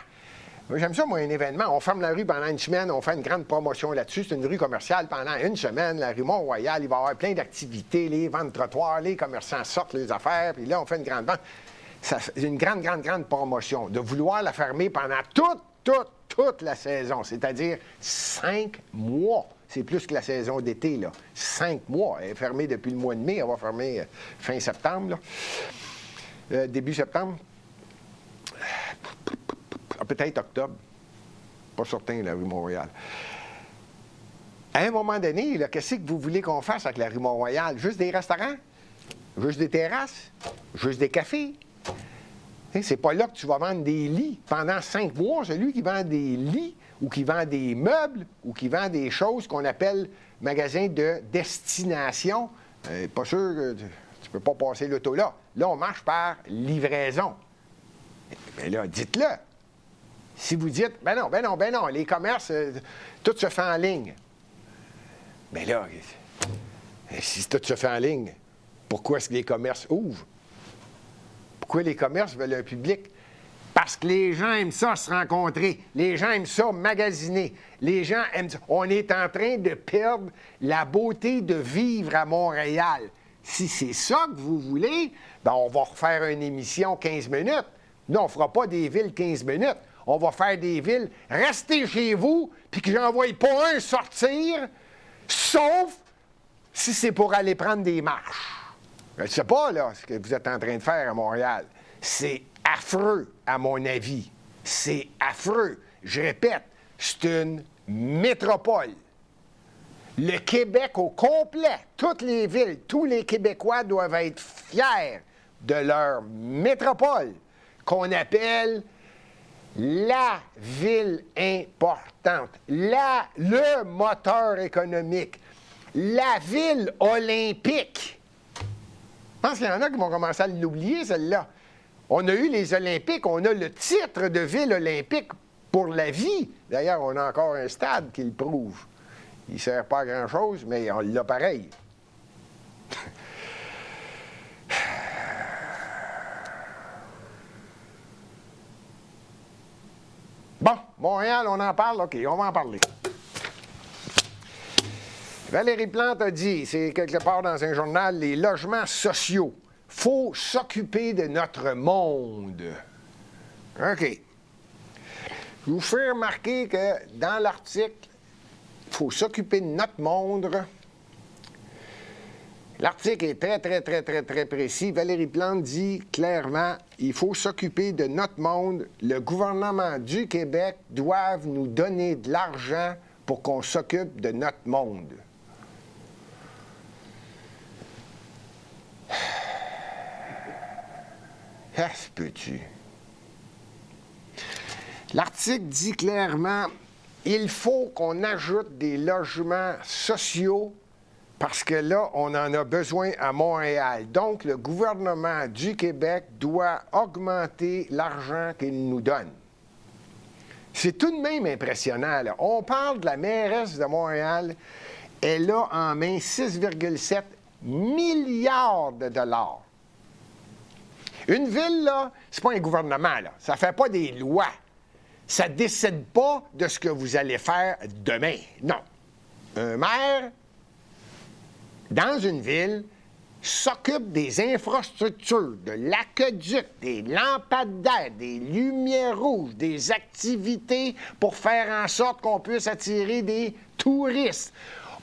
J'aime ça, moi, un événement. On ferme la rue pendant une semaine, on fait une grande promotion là-dessus. C'est une rue commerciale pendant une semaine. La rue Mont-Royal, il va y avoir plein d'activités, les ventes de trottoirs, les commerçants sortent les affaires, puis là, on fait une grande vente. C'est une grande promotion. De vouloir la fermer pendant toute la saison, c'est-à-dire 5 mois. C'est plus que la saison d'été, là. 5 mois. Elle est fermée depuis le mois de mai. Elle va fermer fin septembre, là. Début septembre. Peut-être octobre. Pas certain, la rue Mont-Royal. À un moment donné, là, qu'est-ce que vous voulez qu'on fasse avec la rue Mont-Royal? Juste des restaurants? Juste des terrasses? Juste des cafés? C'est pas là que tu vas vendre des lits pendant 5 mois. Celui qui vend des lits ou qui vend des meubles ou qui vend des choses qu'on appelle magasins de destination, pas sûr que tu peux pas passer l'auto là. Là, on marche par livraison. Mais là, dites-le. Si vous dites, ben non, les commerces, tout se fait en ligne. Mais là, si tout se fait en ligne, pourquoi est-ce que les commerces ouvrent? Pourquoi les commerces veulent un public? Parce que les gens aiment ça se rencontrer. Les gens aiment ça magasiner. Les gens aiment ça. On est en train de perdre la beauté de vivre à Montréal. Si c'est ça que vous voulez, ben on va refaire une émission 15 minutes. Non, on ne fera pas des villes 15 minutes. On va faire des villes, restez chez vous, puis que j'en voie pas un sortir Sauf si c'est pour aller prendre des marches. Je ne sais pas, là, ce que vous êtes en train de faire à Montréal. C'est affreux, à mon avis. C'est affreux. Je répète, c'est une métropole. Le Québec au complet, toutes les villes, tous les Québécois doivent être fiers de leur métropole, qu'on appelle la ville importante, le moteur économique, la ville olympique. Je pense qu'il y en a qui vont commencer à l'oublier, celle-là. On a eu les Olympiques, on a le titre de ville olympique pour la vie. D'ailleurs, on a encore un stade qui le prouve. Il ne sert pas à grand-chose, mais on l'a pareil. Bon, Montréal, on en parle? OK, on va en parler. Valérie Plante a dit, c'est quelque part dans un journal, les logements sociaux. Faut s'occuper de notre monde. OK. Je vous fais remarquer que dans l'article, il faut s'occuper de notre monde. L'article est très précis. Valérie Plante dit clairement, il faut s'occuper de notre monde. Le gouvernement du Québec doit nous donner de l'argent pour qu'on s'occupe de notre monde. Ah, se peut-tu? L'article dit clairement, il faut qu'on ajoute des logements sociaux parce que là, on en a besoin à Montréal. Donc, le gouvernement du Québec doit augmenter l'argent qu'il nous donne. C'est tout de même impressionnant, là. On parle de la mairesse de Montréal. Elle a en main 6,7 milliards de dollars. Une ville, là, c'est pas un gouvernement, là. Ça fait pas des lois. Ça décide pas de ce que vous allez faire demain. Non. Un maire, dans une ville, s'occupe des infrastructures, de l'aqueduc, des lampadaires, des lumières rouges, des activités pour faire en sorte qu'on puisse attirer des touristes.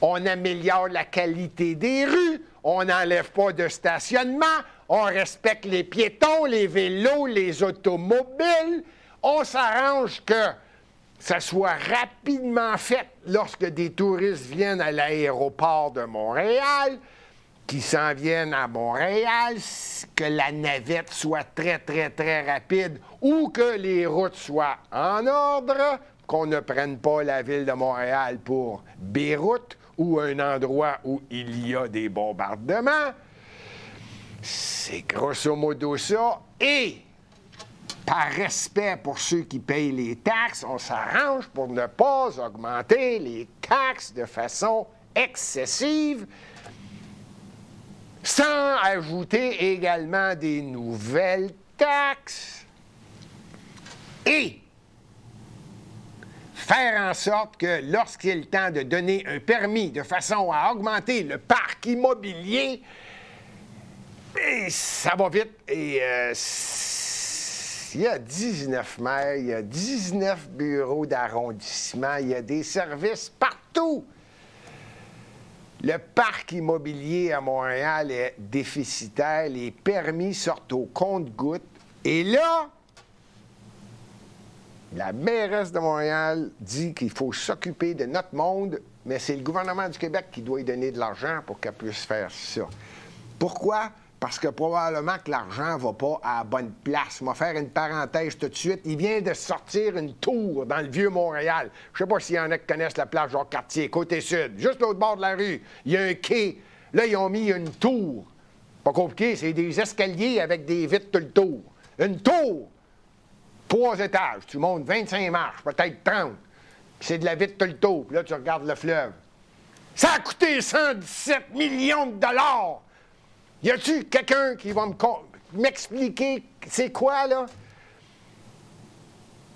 On améliore la qualité des rues, on n'enlève pas de stationnement, on respecte les piétons, les vélos, les automobiles. On s'arrange que ça soit rapidement fait lorsque des touristes viennent à l'aéroport de Montréal, qui s'en viennent à Montréal, que la navette soit très rapide ou que les routes soient en ordre, qu'on ne prenne pas la ville de Montréal pour Beyrouth ou un endroit où il y a des bombardements. C'est grosso modo ça. Et par respect pour ceux qui payent les taxes, on s'arrange pour ne pas augmenter les taxes de façon excessive, sans ajouter également des nouvelles taxes. Et faire en sorte que lorsqu'il est le temps de donner un permis de façon à augmenter le parc immobilier, et ça va vite. Et il y a 19 maires, il y a 19 bureaux d'arrondissement, il y a des services partout. Le parc immobilier à Montréal est déficitaire, les permis sortent au compte-gouttes. Et là, la mairesse de Montréal dit qu'il faut s'occuper de notre monde, mais c'est le gouvernement du Québec qui doit lui donner de l'argent pour qu'elle puisse faire ça. Pourquoi? Parce que probablement que l'argent ne va pas à la bonne place. On va faire une parenthèse tout de suite. Il vient de sortir une tour dans le Vieux-Montréal. Je ne sais pas s'il y en a qui connaissent la plage Jacques-Cartier, côté sud, juste l'autre bord de la rue. Il y a un quai. Là, ils ont mis une tour. Pas compliqué, c'est des escaliers avec des vitres tout le tour. Une tour, 3 étages. Tu montes 25 marches, peut-être 30. Puis c'est de la vitre tout le tour. Puis là, tu regardes le fleuve. Ça a coûté 117 millions de dollars! Y a-tu quelqu'un qui va m'expliquer c'est quoi, là?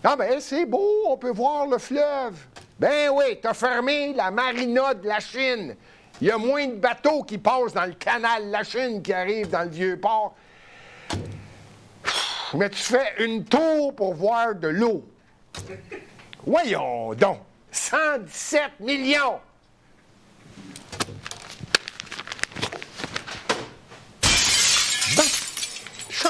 Ah ben, c'est beau, on peut voir le fleuve. Ben oui, t'as fermé la marina de la Chine. Il y a moins de bateaux qui passent dans le canal de la Chine qui arrivent dans le Vieux-Port. Mais tu fais une tour pour voir de l'eau. Voyons donc, 117 millions!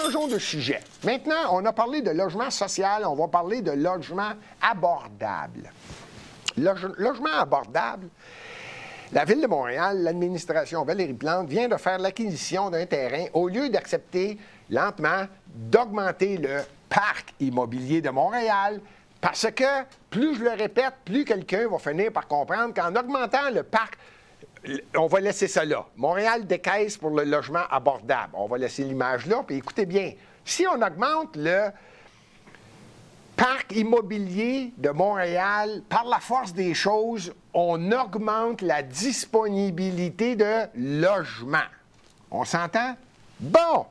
changeons de sujet. Maintenant, on a parlé de logement social, on va parler de logement abordable. Logement abordable, la Ville de Montréal, l'administration Valérie Plante vient de faire l'acquisition d'un terrain au lieu d'accepter lentement d'augmenter le parc immobilier de Montréal, parce que, plus je le répète, plus quelqu'un va finir par comprendre qu'en augmentant le parc, on va laisser ça là. Montréal décaisse pour le logement abordable. On va laisser l'image là, puis écoutez bien, si on augmente le parc immobilier de Montréal, par la force des choses, on augmente la disponibilité de logements. On s'entend? Bon!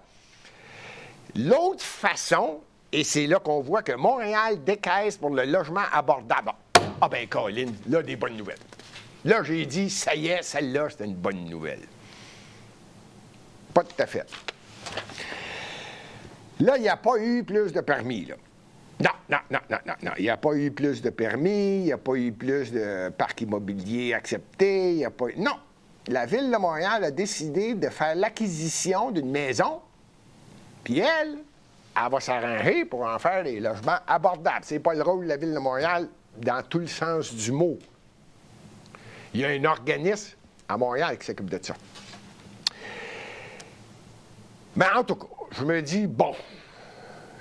L'autre façon, et c'est là qu'on voit que Montréal décaisse pour le logement abordable. Ah ben, Colin, là, des bonnes nouvelles. Là, j'ai dit, ça y est, celle-là, c'est une bonne nouvelle. Pas tout à fait. Là, il n'y a pas eu plus de permis, là. Non. Il n'y a pas eu plus de permis, il n'y a pas eu plus de parc immobilier accepté, il n'y a pas eu... Non! La Ville de Montréal a décidé de faire l'acquisition d'une maison, puis elle va s'arranger pour en faire des logements abordables. C'est pas le rôle de la Ville de Montréal dans tout le sens du mot. Il y a un organisme à Montréal qui s'occupe de ça. Mais en tout cas, je me dis, bon,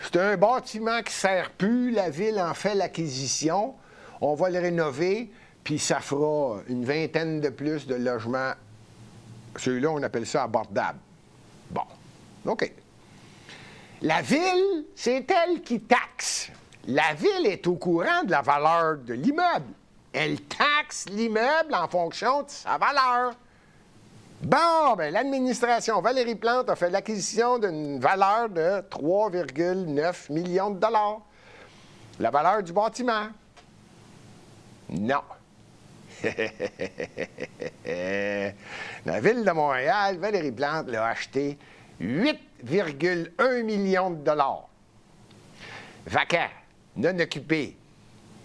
c'est un bâtiment qui ne sert plus, la Ville en fait l'acquisition, on va le rénover, puis ça fera une vingtaine de plus de logements. Ceux-là, on appelle ça abordable. Bon, OK. La Ville, c'est elle qui taxe. La Ville est au courant de la valeur de l'immeuble. Elle taxe l'immeuble en fonction de sa valeur. Bon, bien, l'administration Valérie Plante a fait l'acquisition d'une valeur de 3,9 millions de dollars. La valeur du bâtiment? Non. La Ville de Montréal, Valérie Plante l'a acheté 8,1 millions de dollars. Vacant, non occupé.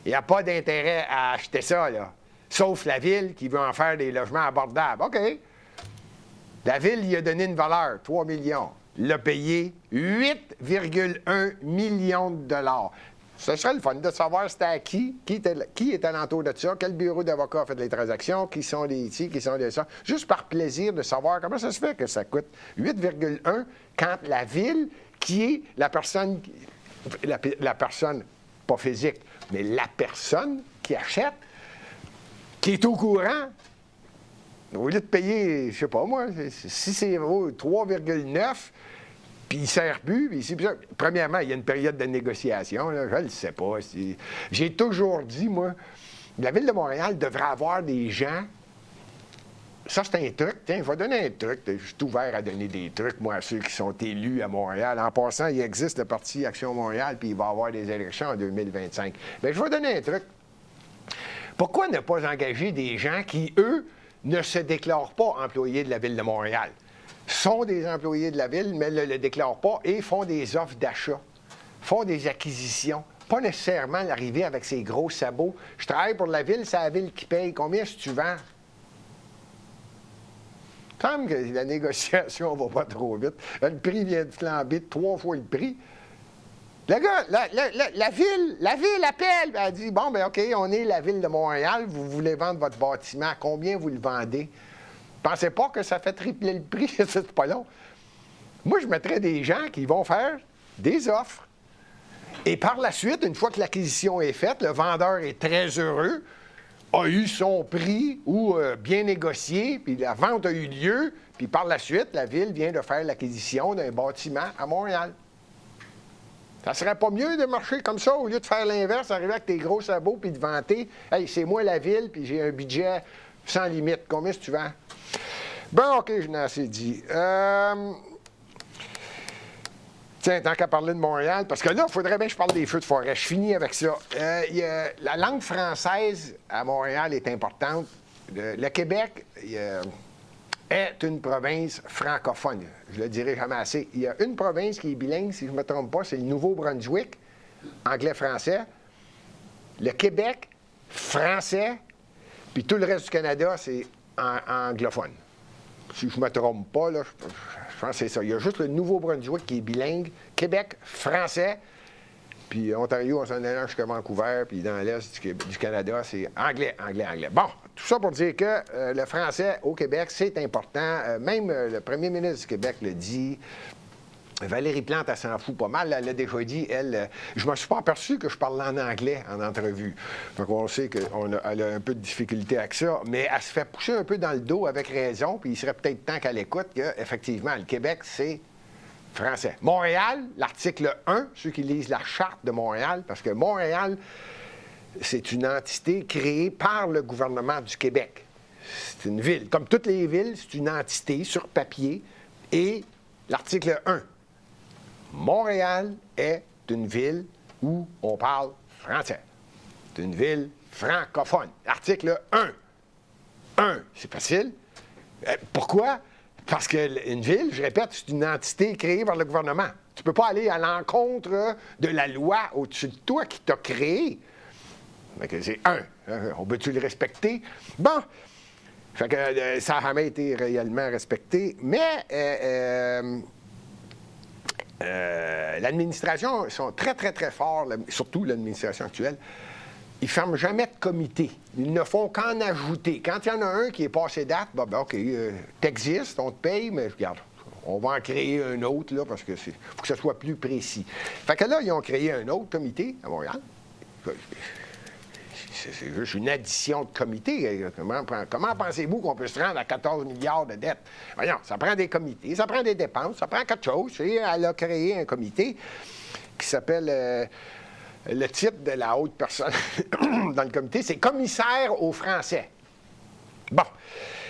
Il n'y a pas d'intérêt à acheter ça, là. Sauf la Ville qui veut en faire des logements abordables. OK. La Ville y a donné une valeur, 3 millions. L'a payé 8,1 millions de dollars. Ce serait le fun de savoir c'était à qui est alentour de ça, quel bureau d'avocat a fait les transactions, qui sont les ici, qui sont les ça. Juste par plaisir de savoir comment ça se fait que ça coûte 8,1 quand la Ville, qui est la personne, la personne, pas physique, mais la personne qui achète, qui est au courant, au lieu de payer, je sais pas moi, si c'est 3,9, puis il ne sert plus, puis premièrement, il y a une période de négociation, là, je ne le sais pas. J'ai toujours dit, moi, la Ville de Montréal devrait avoir des gens. Ça, c'est un truc. Tiens, je vais donner un truc. Je suis ouvert à donner des trucs, moi, à ceux qui sont élus à Montréal. En passant, il existe le Parti Action Montréal, puis il va y avoir des élections en 2025. Bien, je vais donner un truc. Pourquoi ne pas engager des gens qui, eux, ne se déclarent pas employés de la Ville de Montréal? Sont des employés de la Ville, mais ne le déclarent pas et font des offres d'achat, font des acquisitions. Pas nécessairement l'arrivée avec ses gros sabots. Je travaille pour la Ville, c'est la Ville qui paye. Combien est-ce que tu vends? Il me semble que la négociation ne va pas trop vite. Le prix vient de flamber de 3 fois le prix. Le gars, la ville appelle, elle dit, bon, ben OK, on est la Ville de Montréal, vous voulez vendre votre bâtiment, combien vous le vendez? Pensez pas que ça fait tripler le prix, c'est pas long. Moi, je mettrais des gens qui vont faire des offres. Et par la suite, une fois que l'acquisition est faite, le vendeur est très heureux, a eu son prix ou bien négocié, puis la vente a eu lieu, puis par la suite, la Ville vient de faire l'acquisition d'un bâtiment à Montréal. Ça serait pas mieux de marcher comme ça au lieu de faire l'inverse, arriver avec tes gros sabots puis de vanter « Hey, c'est moi la Ville, puis j'ai un budget sans limite. Combien est-ce que tu vends? » Bon, OK, je n'ai assez dit. Tiens, tant qu'à parler de Montréal, parce que là, il faudrait bien que je parle des feux de forêt. Je finis avec ça. La langue française à Montréal est importante. Le Québec est une province francophone. Je le dirai jamais assez. Il y a une province qui est bilingue, si je ne me trompe pas, c'est le Nouveau-Brunswick, anglais-français. Le Québec, français, puis tout le reste du Canada, c'est anglophone. Si je ne me trompe pas, là, Je pense que c'est ça. Il y a juste le Nouveau-Brunswick qui est bilingue, Québec, français, puis Ontario, on s'en allait jusqu'à Vancouver, puis dans l'Est du Canada, c'est anglais, anglais, anglais. Bon, tout ça pour dire que le français au Québec, c'est important. Même le premier ministre du Québec le dit. Valérie Plante, elle s'en fout pas mal. Elle l'a déjà dit, elle. Je ne me suis pas aperçu que je parlais en anglais en entrevue. Donc, on sait qu'elle a un peu de difficulté avec ça, mais elle se fait pousser un peu dans le dos avec raison, puis il serait peut-être temps qu'elle écoute qu'effectivement, le Québec, c'est français. Montréal, l'article 1, ceux qui lisent la charte de Montréal, parce que Montréal, c'est une entité créée par le gouvernement du Québec. C'est une ville. Comme toutes les villes, c'est une entité sur papier. Et l'article 1. Montréal est une ville où on parle français. C'est une ville francophone. Article 1. 1, c'est facile. Pourquoi? Parce qu'une ville, je répète, c'est une entité créée par le gouvernement. Tu ne peux pas aller à l'encontre de la loi au-dessus de toi qui t'a créé. C'est 1. On peut-tu le respecter? Bon. Fait que ça n'a jamais été réellement respecté. Mais l'administration, ils sont très, très, très forts, surtout l'administration actuelle. Ils ne ferment jamais de comité. Ils ne font qu'en ajouter. Quand il y en a un qui est passé date, ben, OK, t'existes, on te paye, mais regarde, on va en créer un autre, là, parce que faut que ce soit plus précis. Fait que là, ils ont créé un autre comité à Montréal. C'est juste une addition de comités. Comment pensez-vous qu'on peut se rendre à 14 milliards de dettes? Voyons, ça prend des comités, ça prend des dépenses, ça prend quelque chose. Et elle a créé un comité qui s'appelle... le titre de la haute personne dans le comité, c'est commissaire aux Français. Bon.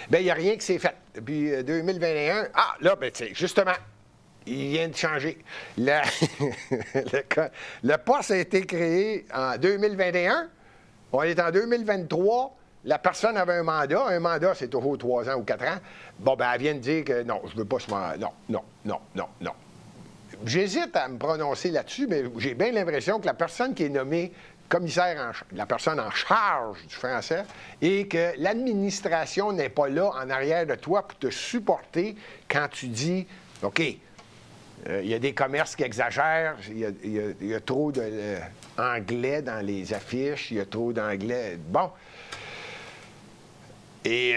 Bien, il n'y a rien qui s'est fait. Depuis 2021, là, ben, justement, il vient de changer. Le poste a été créé en 2021. On est en 2023. La personne avait un mandat. Un mandat, c'est toujours 3 ans ou 4 ans. Bon, ben, elle vient de dire que non, je ne veux pas ce mandat. Non. J'hésite à me prononcer là-dessus, mais j'ai bien l'impression que la personne qui est nommée commissaire, la personne en charge du français, et que l'administration n'est pas là en arrière de toi pour te supporter quand tu dis « OK, il y a des commerces qui exagèrent, il y a trop d'anglais dans les affiches, il y a trop d'anglais. » Bon. Et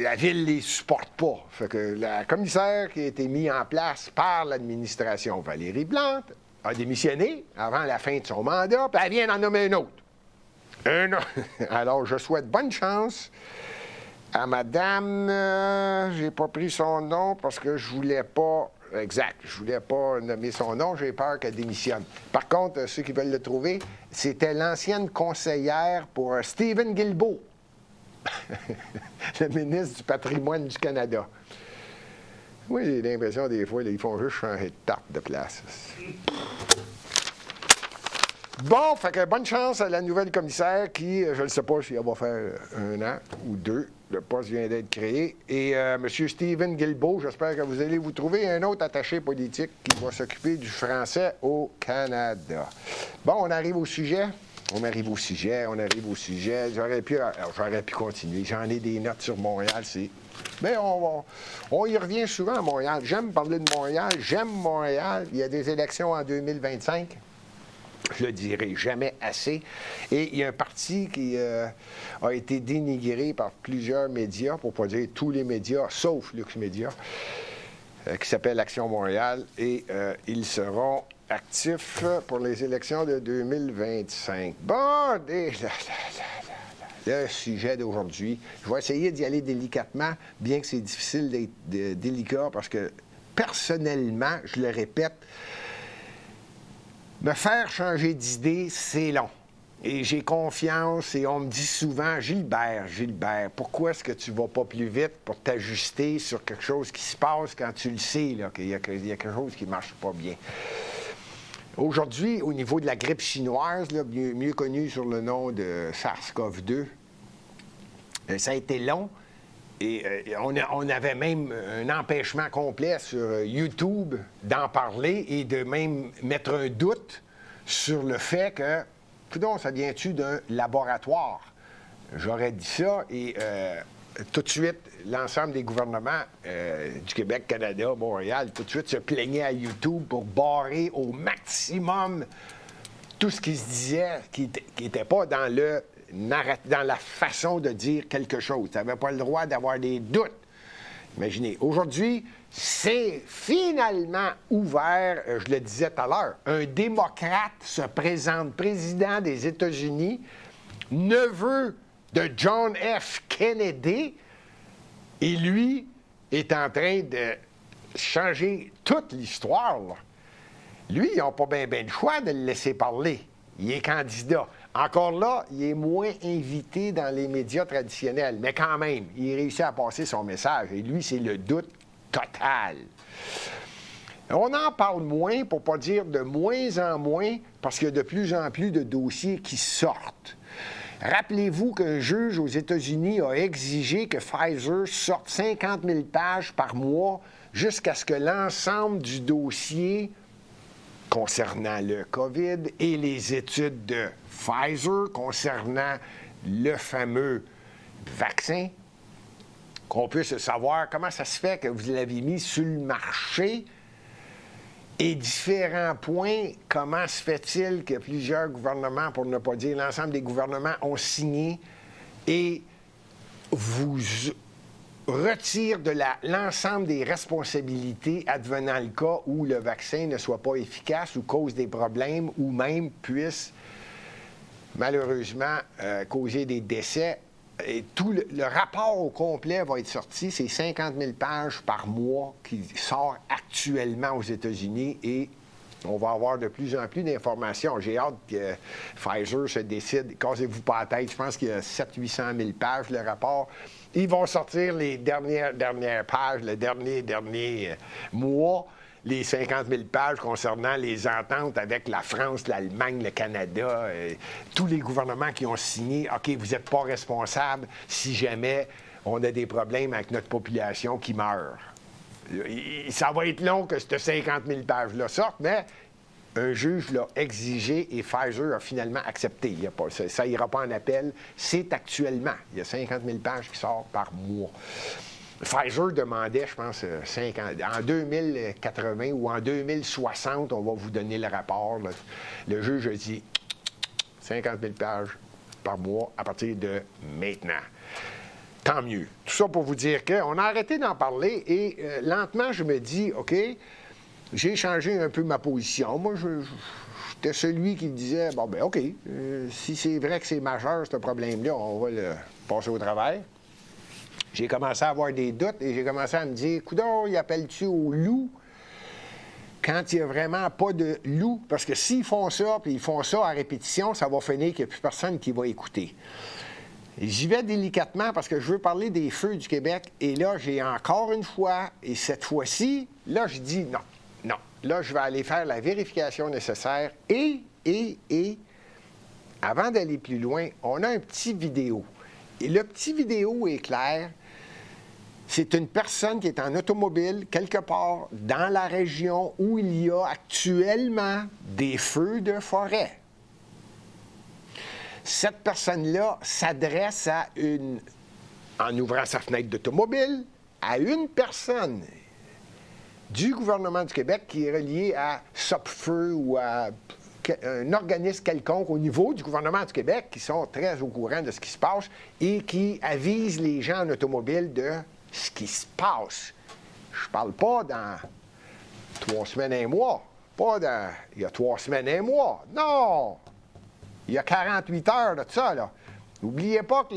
la ville ne les supporte pas. Fait que la commissaire qui a été mise en place par l'administration, Valérie Plante, a démissionné avant la fin de son mandat, puis elle vient d'en nommer un autre. Alors, je souhaite bonne chance à madame... j'ai pas pris son nom parce que je voulais pas... Exact, je voulais pas nommer son nom, j'ai peur qu'elle démissionne. Par contre, ceux qui veulent le trouver, c'était l'ancienne conseillère pour Stephen Guilbeault. Le ministre du patrimoine du Canada. Moi, j'ai l'impression, des fois, ils font juste changer de tarte de place. Bon, fait que bonne chance à la nouvelle commissaire qui, je ne sais pas si elle va faire 1 an ou 2. Le poste vient d'être créé. Et M. Stephen Guilbeault, j'espère que vous allez vous trouver un autre attaché politique qui va s'occuper du français au Canada. Bon, on arrive au sujet. J'aurais pu continuer. J'en ai des notes sur Montréal. Mais on y revient souvent à Montréal. J'aime parler de Montréal. J'aime Montréal. Il y a des élections en 2025. Je le dirai jamais assez. Et il y a un parti qui a été dénigré par plusieurs médias, pour ne pas dire tous les médias, sauf Lux Média, qui s'appelle Action Montréal. Et ils seront actifs pour les élections de 2025. Bon, le sujet d'aujourd'hui, je vais essayer d'y aller délicatement, bien que c'est difficile d'être délicat, parce que personnellement, je le répète, me faire changer d'idée, c'est long. Et j'ai confiance, et on me dit souvent, Gilbert, pourquoi est-ce que tu ne vas pas plus vite pour t'ajuster sur quelque chose qui se passe quand tu le sais, là, qu'il y a quelque chose qui ne marche pas bien? Aujourd'hui, au niveau de la grippe chinoise, là, mieux connue sur le nom de SARS-CoV-2, ça a été long. Et on avait même un empêchement complet sur YouTube d'en parler et de même mettre un doute sur le fait que, coudonc, ça vient-tu d'un laboratoire? J'aurais dit ça et tout de suite, l'ensemble des gouvernements du Québec, Canada, Montréal, tout de suite se plaignaient à YouTube pour barrer au maximum tout ce qui se disait qui n'était pas dans dans la façon de dire quelque chose. Tu n'avais pas le droit d'avoir des doutes. Imaginez, aujourd'hui, c'est finalement ouvert, je le disais tout à l'heure, un démocrate se présente président des États-Unis, neveu de John F. Kennedy, et lui est en train de changer toute l'histoire, là. Lui, ils n'ont pas bien le choix de le laisser parler. Il est candidat. Encore là, il est moins invité dans les médias traditionnels, mais quand même, il réussit à passer son message. Et lui, c'est le doute total. On en parle moins, pour ne pas dire de moins en moins, parce qu'il y a de plus en plus de dossiers qui sortent. Rappelez-vous qu'un juge aux États-Unis a exigé que Pfizer sorte 50 000 pages par mois jusqu'à ce que l'ensemble du dossier concernant le COVID et les études de Pfizer concernant le fameux vaccin, qu'on puisse savoir comment ça se fait que vous l'avez mis sur le marché et différents points, comment se fait-il que plusieurs gouvernements, pour ne pas dire l'ensemble des gouvernements, ont signé et vous retire de l'ensemble des responsabilités advenant le cas où le vaccin ne soit pas efficace ou cause des problèmes ou même puisse malheureusement causer des décès. Et tout le rapport au complet va être sorti. C'est 50 000 pages par mois qui sort actuellement aux États-Unis et on va avoir de plus en plus d'informations. J'ai hâte que Pfizer se décide. Cassez-vous pas la tête. Je pense qu'il y a 700-800 000 pages, le rapport. Ils vont sortir les dernières pages, le dernier mois, les 50 000 pages concernant les ententes avec la France, l'Allemagne, le Canada, tous les gouvernements qui ont signé. OK, vous n'êtes pas responsable si jamais on a des problèmes avec notre population qui meurt. Ça va être long que ces 50 000 pages-là sortent, mais un juge l'a exigé et Pfizer a finalement accepté. Ça n'ira pas en appel. C'est actuellement. Il y a 50 000 pages qui sortent par mois. Pfizer demandait, je pense, 50. En 2080 ou en 2060, on va vous donner le rapport. Là. Le juge a dit 50 000 pages par mois à partir de maintenant. Tant mieux. Tout ça pour vous dire qu'on a arrêté d'en parler et lentement, je me dis, OK, j'ai changé un peu ma position. Moi, j'étais celui qui disait, bon, ben OK, si c'est vrai que c'est majeur, ce problème-là, on va le passer au travail. J'ai commencé à avoir des doutes et j'ai commencé à me dire, coudonc, y appelles-tu au loup quand il n'y a vraiment pas de loup? Parce que s'ils font ça, puis ils font ça à répétition, ça va finir qu'il n'y a plus personne qui va écouter. J'y vais délicatement parce que je veux parler des feux du Québec. Et là, j'ai encore une fois, et cette fois-ci, là, je dis non. Là, je vais aller faire la vérification nécessaire. Et, avant d'aller plus loin, on a un petit vidéo. Et le petit vidéo est clair. C'est une personne qui est en automobile, quelque part dans la région où il y a actuellement des feux de forêt. Cette personne-là s'adresse en ouvrant sa fenêtre d'automobile, à une personne du gouvernement du Québec qui est reliée à Sopfeu ou à un organisme quelconque au niveau du gouvernement du Québec qui sont très au courant de ce qui se passe et qui avisent les gens en automobile de ce qui se passe. Je parle pas dans 3 semaines et un mois, pas dans il y a 3 semaines et un mois. Non! Il y a 48 heures de ça, là. N'oubliez pas que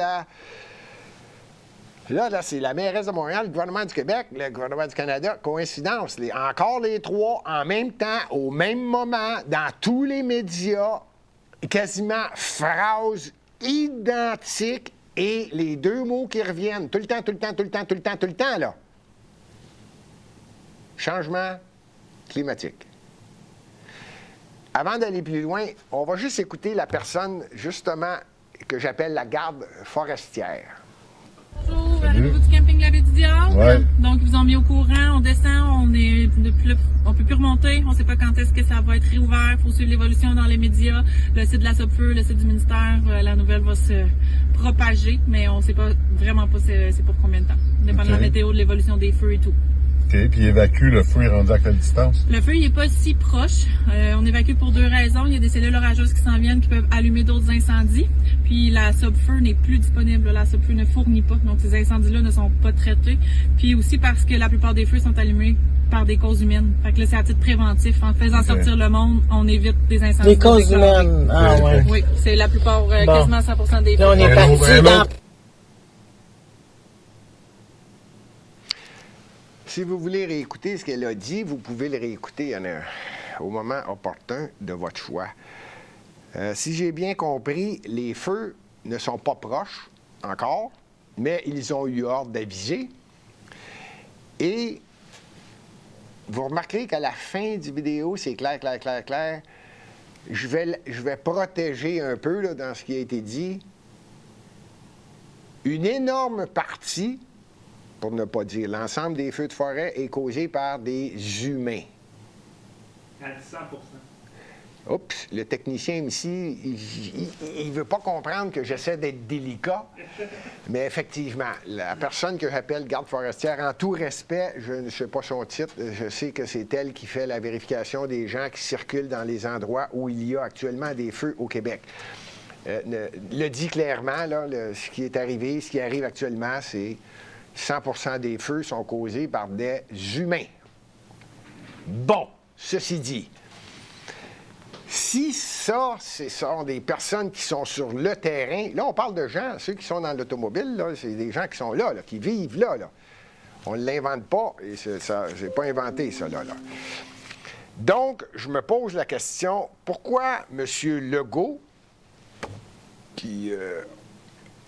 Là, c'est la mairesse de Montréal, le gouvernement du Québec, le gouvernement du Canada. Coïncidence. Encore les trois, en même temps, au même moment, dans tous les médias, quasiment phrases identiques et les deux mots qui reviennent tout le temps, là. Changement climatique. Avant d'aller plus loin, on va juste écouter la personne, justement, que j'appelle la garde forestière. Bonjour. à niveau du camping La Baie du Diable. Ouais. Donc, ils vous ont mis au courant, on descend, on peut plus remonter, on sait pas quand est-ce que ça va être réouvert, faut suivre l'évolution dans les médias, le site de la SOPFEU, le site du ministère, la nouvelle va se propager, mais on sait pas vraiment pas c'est pour combien de temps. Dépend de la météo, de l'évolution des feux et tout. OK, puis évacue, le feu est rendu à quelle distance? Le feu, il est pas si proche. On évacue pour 2 raisons. Il y a des cellules orageuses qui s'en viennent qui peuvent allumer d'autres incendies. Puis la SOPFEU n'est plus disponible. La SOPFEU ne fournit pas. Donc ces incendies-là ne sont pas traités. Puis aussi parce que la plupart des feux sont allumés par des causes humaines. Fait que là, c'est à titre préventif. En faisant sortir le monde, on évite des incendies. Des causes humaines. Ah ouais. Oui, c'est la plupart, quasiment 100% des feux. Là, on est parti dans... Si vous voulez réécouter ce qu'elle a dit, vous pouvez le réécouter au moment opportun de votre choix. Si j'ai bien compris, les feux ne sont pas proches encore, mais ils ont eu ordre d'aviser. Et vous remarquerez qu'à la fin du vidéo, c'est clair. Je vais protéger un peu là, dans ce qui a été dit. Une énorme partie, pour ne pas dire l'ensemble des feux de forêt, est causé par des humains. À 100%. Oups, le technicien ici, il ne veut pas comprendre que j'essaie d'être délicat, mais effectivement, la personne que j'appelle garde forestière, en tout respect, je ne sais pas son titre, je sais que c'est elle qui fait la vérification des gens qui circulent dans les endroits où il y a actuellement des feux au Québec. Le dit clairement, là, ce qui est arrivé, ce qui arrive actuellement, c'est 100% des feux sont causés par des humains. Bon, ceci dit, si ça, ce sont des personnes qui sont sur le terrain, là, on parle de gens, ceux qui sont dans l'automobile, là, c'est des gens qui sont là, qui vivent là. On ne l'invente pas, et c'est pas inventé, ça, là. Donc, je me pose la question, pourquoi M. Legault, qui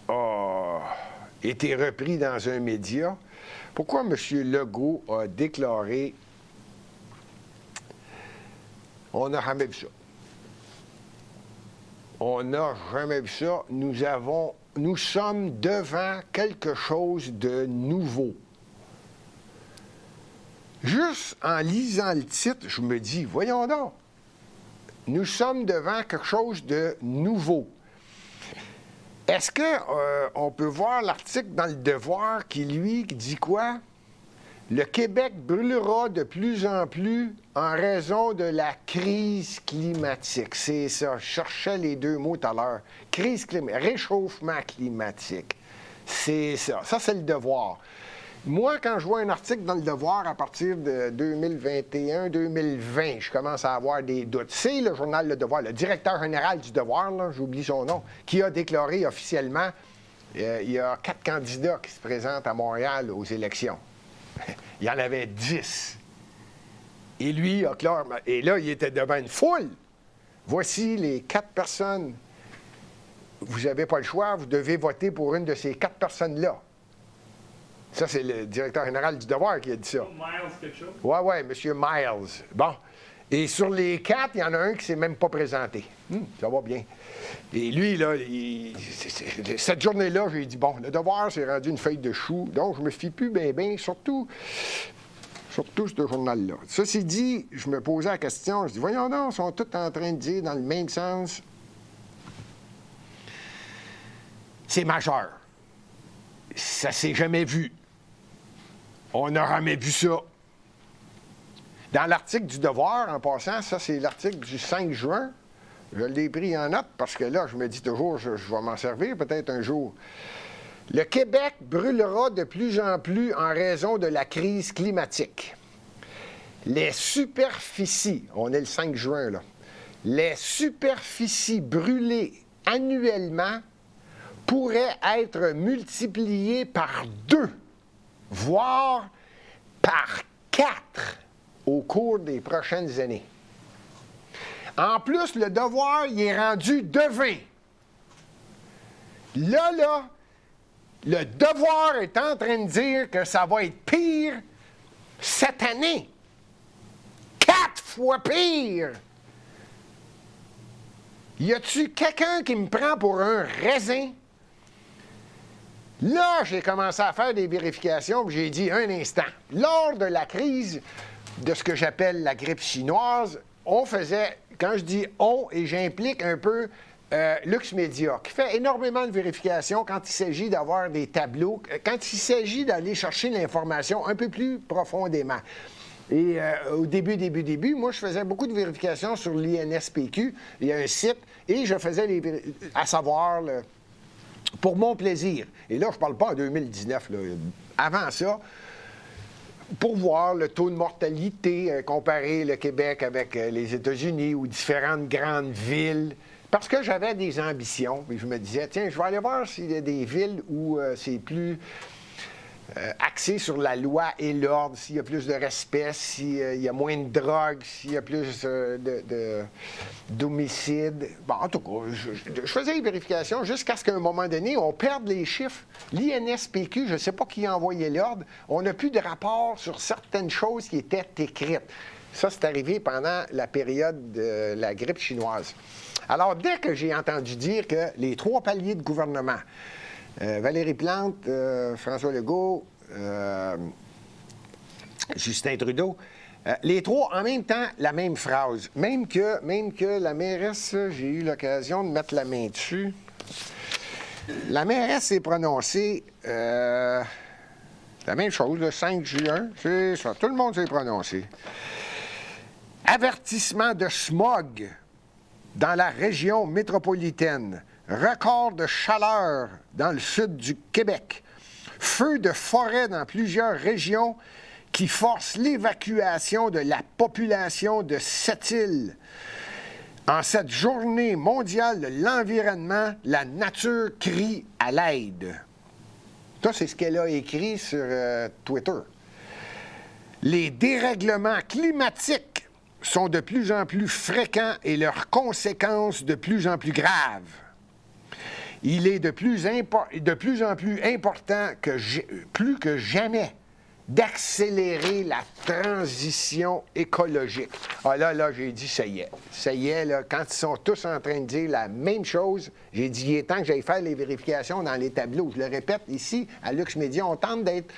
a été repris dans un média, pourquoi M. Legault a déclaré « On n'a jamais vu ça. On n'a jamais vu ça. Nous sommes devant quelque chose de nouveau. » Juste en lisant le titre, je me dis, voyons donc, nous sommes devant quelque chose de nouveau. Est-ce qu'on peut voir l'article dans Le Devoir qui dit quoi? Le Québec brûlera de plus en plus en raison de la crise climatique. C'est ça, je cherchais les deux mots tout à l'heure. Crise climatique, réchauffement climatique. C'est ça. Ça, c'est Le Devoir. Moi, quand je vois un article dans Le Devoir à partir de 2021-2020, je commence à avoir des doutes. C'est le journal Le Devoir, le directeur général du Devoir, là, j'oublie son nom, qui a déclaré officiellement il y a 4 candidats qui se présentent à Montréal aux élections. Il y en avait 10. Et lui a clairement... Et là, il était devant une foule. Voici les 4 personnes. Vous n'avez pas le choix, vous devez voter pour une de ces 4 personnes-là. Ça, c'est le directeur général du Devoir qui a dit ça. Miles quelque chose? Oui, M. Miles. Bon. Et sur les 4, il y en a un qui ne s'est même pas présenté. Ça va bien. Et lui, là, cette journée-là, j'ai dit, bon, Le Devoir s'est rendu une feuille de chou, donc je me fie plus bien, surtout ce journal-là. Ceci dit, je me posais la question, je dis, voyons donc, ils sont tous en train de dire dans le même sens. C'est majeur. Ça s'est jamais vu. On n'a jamais vu ça. Dans l'article du Devoir, en passant, ça, c'est l'article du 5 juin. Je l'ai pris en note parce que là, je me dis toujours, je vais m'en servir peut-être un jour. Le Québec brûlera de plus en plus en raison de la crise climatique. Les superficies, on est le 5 juin, là, les superficies brûlées annuellement pourraient être multipliées par 2, voire par 4 au cours des prochaines années. En plus, Le Devoir, il est rendu devin. Là, Le Devoir est en train de dire que ça va être pire cette année. 4 fois pire! Y a-tu quelqu'un qui me prend pour un raisin? Là, j'ai commencé à faire des vérifications, puis j'ai dit un instant. Lors de la crise de ce que j'appelle la grippe chinoise, on faisait, quand je dis on, et j'implique un peu Lux Media, qui fait énormément de vérifications quand il s'agit d'avoir des tableaux, quand il s'agit d'aller chercher l'information un peu plus profondément. Et au début, moi, je faisais beaucoup de vérifications sur l'INSPQ. Il y a un site, et je faisais à savoir, pour mon plaisir. Et là, je ne parle pas en 2019, là. Avant ça, pour voir le taux de mortalité, comparer le Québec avec les États-Unis ou différentes grandes villes. Parce que j'avais des ambitions. Et je me disais, tiens, je vais aller voir s'il y a des villes où c'est plus axé sur la loi et l'ordre, s'il y a plus de respect, s'il y a moins de drogue, s'il y a plus d'homicides. Bon, en tout cas, je faisais les vérifications jusqu'à ce qu'à un moment donné, on perde les chiffres. L'INSPQ, je ne sais pas qui a envoyé l'ordre, on n'a plus de rapport sur certaines choses qui étaient écrites. Ça, c'est arrivé pendant la période de la grippe chinoise. Alors, dès que j'ai entendu dire que les 3 paliers de gouvernement, Valérie Plante, François Legault, Justin Trudeau, les 3 en même temps, la même phrase. Même que la mairesse, j'ai eu l'occasion de mettre la main dessus. La mairesse s'est prononcée la même chose, le 5 juin, c'est ça, tout le monde s'est prononcé. Avertissement de smog dans la région métropolitaine. Record de chaleur dans le sud du Québec. Feu de forêt dans plusieurs régions qui forcent l'évacuation de la population de cette île. En cette journée mondiale de l'environnement, la nature crie à l'aide. Ça, c'est ce qu'elle a écrit sur Twitter. Les dérèglements climatiques sont de plus en plus fréquents et leurs conséquences de plus en plus graves. Il est de plus en plus important plus que jamais d'accélérer la transition écologique. Ah là, j'ai dit, ça y est, là, quand ils sont tous en train de dire la même chose, j'ai dit, il est temps que j'aille faire les vérifications dans les tableaux. Je le répète, ici, à Lux Media, on tente d'être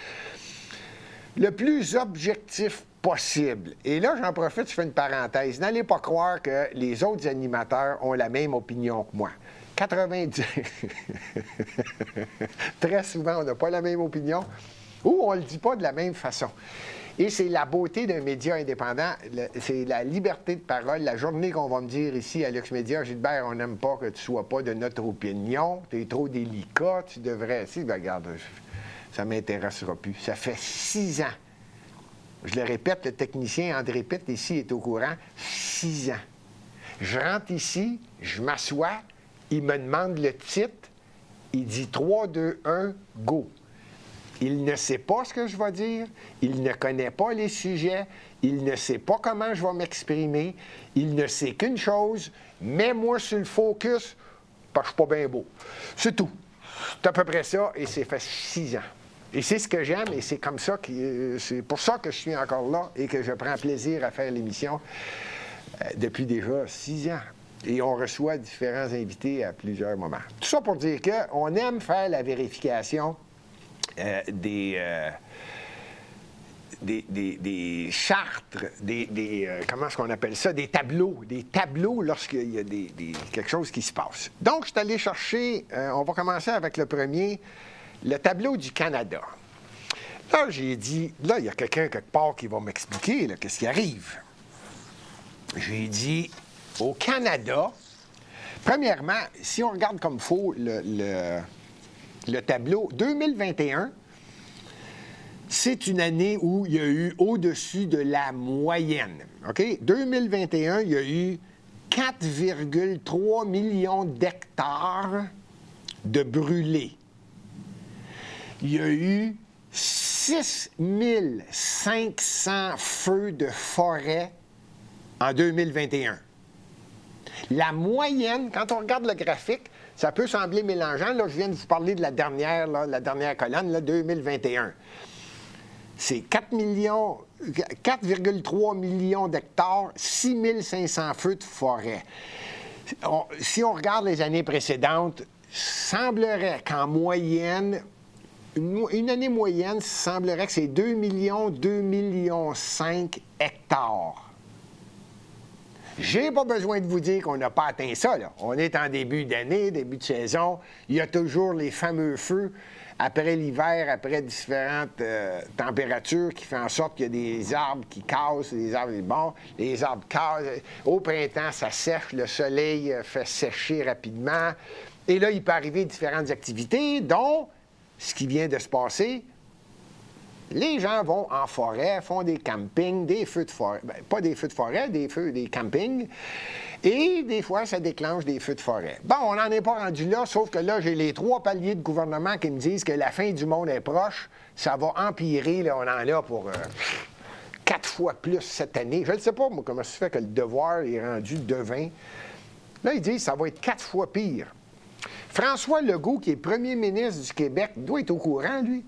le plus objectif possible. Et là, j'en profite, je fais une parenthèse. N'allez pas croire que les autres animateurs ont la même opinion que moi. 90. Très souvent, on n'a pas la même opinion ou on ne le dit pas de la même façon. Et c'est la beauté d'un média indépendant, c'est la liberté de parole. La journée qu'on va me dire ici à Lux Media, Gilbert, on n'aime pas que tu ne sois pas de notre opinion, tu es trop délicat, tu devrais... Si, ben regarde, ça ne m'intéressera plus. Ça fait 6 ans. Je le répète, le technicien André Pitt ici est au courant, 6 ans. Je rentre ici, je m'assois, il me demande le titre, il dit 3, 2, 1, go. Il ne sait pas ce que je vais dire, il ne connaît pas les sujets, il ne sait pas comment je vais m'exprimer, il ne sait qu'une chose, mets-moi sur le focus, parce que je suis pas bien beau. C'est tout. C'est à peu près ça, et c'est fait 6 ans. Et c'est ce que j'aime, et c'est comme ça, c'est pour ça que je suis encore là, et que je prends plaisir à faire l'émission depuis déjà 6 ans. Et on reçoit différents invités à plusieurs moments. Tout ça pour dire qu'on aime faire la vérification des chartes, comment est-ce qu'on appelle ça? Des tableaux lorsqu'il y a quelque chose qui se passe. Donc, je suis allé chercher, on va commencer avec le premier, le tableau du Canada. Là, j'ai dit, là, il y a quelqu'un quelque part qui va m'expliquer qu'est-ce qui arrive. J'ai dit, au Canada, premièrement, si on regarde comme il faut le tableau, 2021, c'est une année où il y a eu au-dessus de la moyenne. OK? 2021, il y a eu 4,3 millions d'hectares de brûlés. Il y a eu 6 500 feux de forêt en 2021. La moyenne, quand on regarde le graphique, ça peut sembler mélangeant. Là, je viens de vous parler de la dernière colonne, là, 2021. C'est 4,3 millions d'hectares, 6 500 feux de forêt. Si on regarde les années précédentes, semblerait qu'en moyenne, une année moyenne, il semblerait que c'est 2 millions, 2,5 millions hectares. J'ai pas besoin de vous dire qu'on n'a pas atteint ça, là. On est en début d'année, début de saison. Il y a toujours les fameux feux après l'hiver, après différentes températures qui font en sorte qu'il y a des arbres qui cassent, des arbres bon, les arbres cassent. Au printemps, ça sèche, le soleil fait sécher rapidement. Et là, il peut arriver différentes activités, dont ce qui vient de se passer. Les gens vont en forêt, font des campings, des feux de forêt. Bien, pas des feux de forêt, des campings. Et des fois, ça déclenche des feux de forêt. Bon, on n'en est pas rendu là, sauf que là, j'ai les 3 paliers de gouvernement qui me disent que la fin du monde est proche. Ça va empirer, là, on en a pour 4 fois plus cette année. Je ne sais pas, moi, comment ça se fait que le devoir est rendu devin. Là, ils disent que ça va être 4 fois pire. François Legault, qui est premier ministre du Québec, doit être au courant, lui.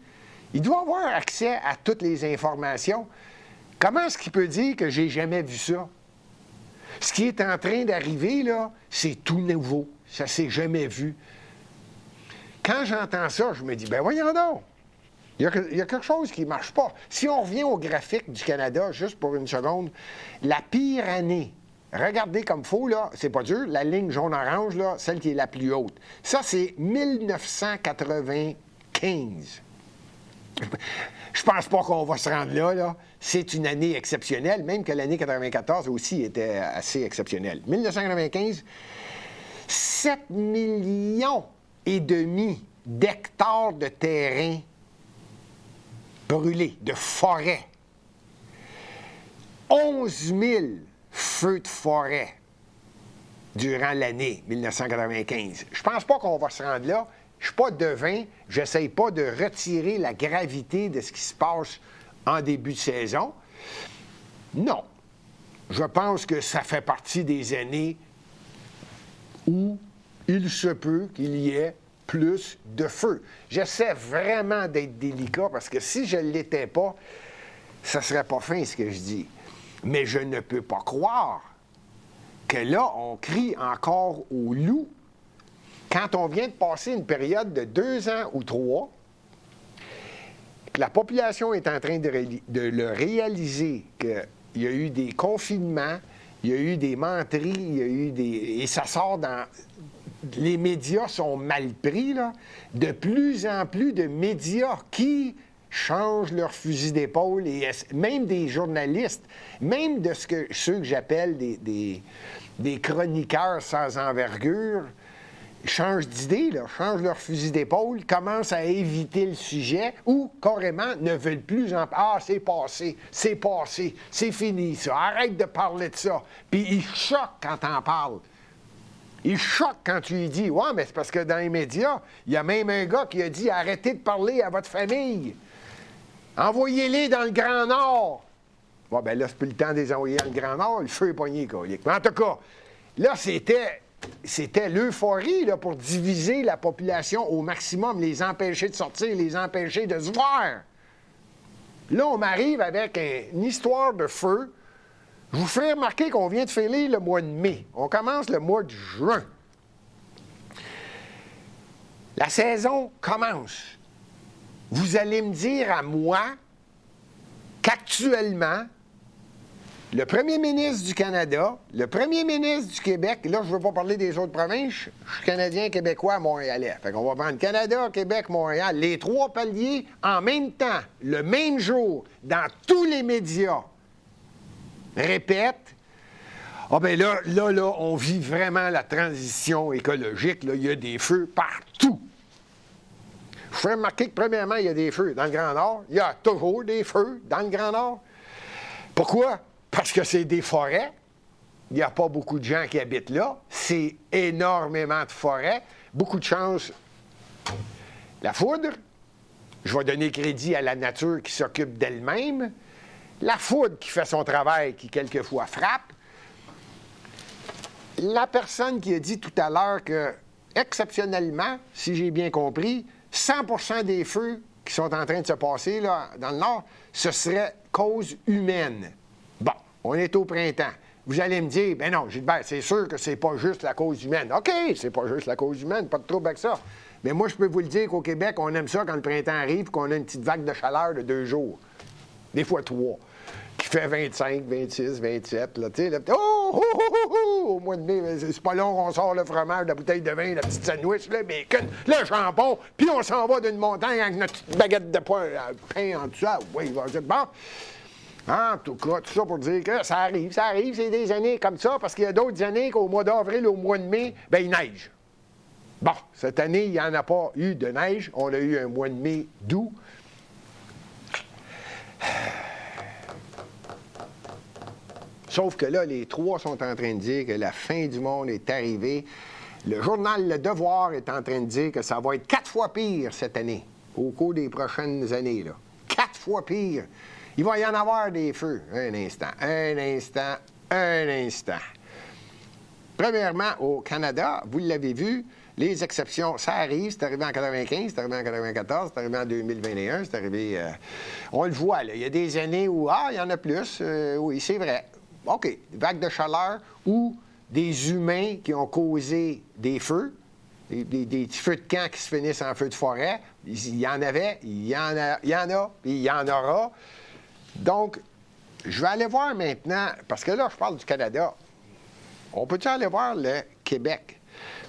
Il doit avoir accès à toutes les informations. Comment est-ce qu'il peut dire que j'ai jamais vu ça? Ce qui est en train d'arriver, là, c'est tout nouveau. Ça s'est jamais vu. Quand j'entends ça, je me dis, ben voyons donc. Il y a quelque chose qui ne marche pas. Si on revient au graphique du Canada, juste pour une seconde, la pire année, regardez comme il faut, là, c'est pas dur, la ligne jaune-orange, là, celle qui est la plus haute. Ça, c'est 1995. Je pense pas qu'on va se rendre là, là. C'est une année exceptionnelle, même que l'année 94 aussi était assez exceptionnelle. 1995, 7,5 millions d'hectares de terrain brûlés, de forêt. 11 000 feux de forêt durant l'année 1995. Je pense pas qu'on va se rendre là. Je ne suis pas devin, je n'essaye pas de retirer la gravité de ce qui se passe en début de saison. Non. Je pense que ça fait partie des années où il se peut qu'il y ait plus de feu. J'essaie vraiment d'être délicat parce que si je ne l'étais pas, ça ne serait pas fin ce que je dis. Mais je ne peux pas croire que là, on crie encore au loup. Quand on vient de passer une période de 2 ans ou 3, que la population est en train de le réaliser, qu'il y a eu des confinements, il y a eu des menteries, il y a eu des... Et ça sort dans... Les médias sont mal pris, là. De plus en plus de médias qui changent leur fusil d'épaule, et même des journalistes, même de ceux que j'appelle des chroniqueurs sans envergure, changent d'idée, là, changent leur fusil d'épaule, commencent à éviter le sujet ou carrément ne veulent plus en parler. Ah, c'est passé, c'est fini ça, arrête de parler de ça. Puis ils choquent quand t'en parles. Ils choquent quand tu lui dis, ouais, mais c'est parce que dans les médias, il y a même un gars qui a dit, arrêtez de parler à votre famille. Envoyez-les dans le Grand Nord. Bon, ben là, c'est plus le temps de les envoyer dans le Grand Nord, le feu est pogné, colique. Mais en tout cas, là, c'était l'euphorie là, pour diviser la population au maximum, les empêcher de sortir, les empêcher de se voir. Là, on m'arrive avec une histoire de feu. Je vous ferai remarquer qu'on vient de fêler le mois de mai. On commence le mois de juin. La saison commence. Vous allez me dire à moi qu'actuellement, le premier ministre du Canada, le premier ministre du Québec, là, je ne veux pas parler des autres provinces, je suis Canadien, Québécois, Montréalais. Fait qu'on va prendre Canada, Québec, Montréal, les 3 paliers en même temps, le même jour, dans tous les médias. Répète. Ah bien là, on vit vraiment la transition écologique. Là, il y a des feux partout. Je fais remarquer que, premièrement, il y a des feux dans le Grand Nord. Il y a toujours des feux dans le Grand Nord. Pourquoi? Parce que c'est des forêts. Il n'y a pas beaucoup de gens qui habitent là. C'est énormément de forêts. Beaucoup de chance. La foudre. Je vais donner crédit à la nature qui s'occupe d'elle-même. La foudre qui fait son travail, qui quelquefois frappe. La personne qui a dit tout à l'heure que, exceptionnellement, si j'ai bien compris, 100% des feux qui sont en train de se passer là, dans le Nord, ce serait cause humaine. Bon, on est au printemps. Vous allez me dire, ben non, Gilbert, c'est sûr que c'est pas juste la cause humaine. OK, c'est pas juste la cause humaine, pas de trouble avec ça. Mais moi, je peux vous le dire qu'au Québec, on aime ça quand le printemps arrive et qu'on a une petite vague de chaleur de 2 jours. Des fois 3. Qui fait 25, 26, 27. Là, tu sais, au mois de mai, c'est pas long, on sort le fromage, la bouteille de vin, la petite sandwich, le bacon, le jambon, puis on s'en va d'une montagne avec notre petite baguette de pain en dessous. Oui, il va dire, bon. En tout cas, tout ça pour dire que ça arrive, c'est des années comme ça, parce qu'il y a d'autres années qu'au mois d'avril, au mois de mai, bien, il neige. Bon, cette année, il n'y en a pas eu de neige. On a eu un mois de mai doux. Sauf que là, les trois sont en train de dire que la fin du monde est arrivée. Le journal Le Devoir est en train de dire que ça va être 4 fois pire cette année, au cours des prochaines années. Là. 4 fois pire. Il va y en avoir des feux. Un instant. Premièrement, au Canada, vous l'avez vu, les exceptions, ça arrive. C'est arrivé en 95, c'est arrivé en 94, c'est arrivé en 2021, c'est arrivé... on le voit, là. Il y a des années où, il y en a plus. Oui, c'est vrai. OK. Vagues de chaleur ou des humains qui ont causé des feux, des petits feux de camp qui se finissent en feu de forêt. Il y en avait, il y en a, puis il y en aura. Donc, je vais aller voir maintenant, parce que là, je parle du Canada. On peut-tu aller voir le Québec?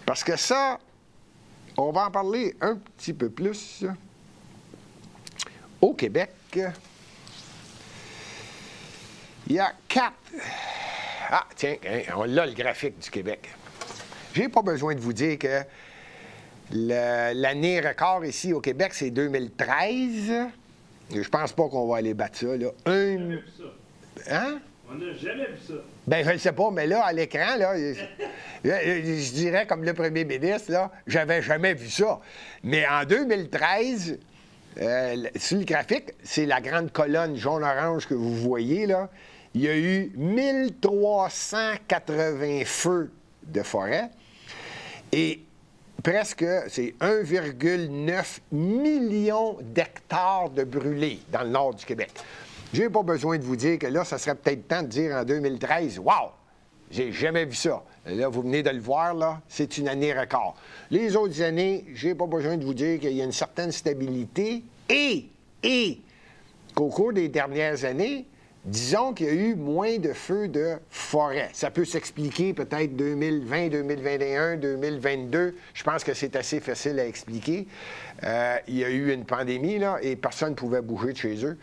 Parce que ça, on va en parler un petit peu plus. Au Québec, il y a 4... Ah, tiens, on l'a le graphique du Québec. J'ai pas besoin de vous dire que l'année record ici au Québec, c'est 2013. Je pense pas qu'on va aller battre ça, là. On n'a jamais vu ça. Hein? On n'a jamais vu ça. Bien, je ne sais pas, mais là, à l'écran, là, je dirais, comme le premier ministre, là, j'avais jamais vu ça. Mais en 2013, sur le graphique, c'est la grande colonne jaune-orange que vous voyez, là. Il y a eu 1380 feux de forêt et presque, c'est 1,9 million d'hectares de brûlés dans le nord du Québec. J'ai pas besoin de vous dire que là, ça serait peut-être temps de dire en 2013, « Wow! J'ai jamais vu ça. » Là, vous venez de le voir, là, c'est une année record. Les autres années, j'ai pas besoin de vous dire qu'il y a une certaine stabilité et qu'au cours des dernières années, disons qu'il y a eu moins de feux de forêt. Ça peut s'expliquer peut-être 2020, 2021, 2022. Je pense que c'est assez facile à expliquer. Il y a eu une pandémie, là, et personne ne pouvait bouger de chez eux.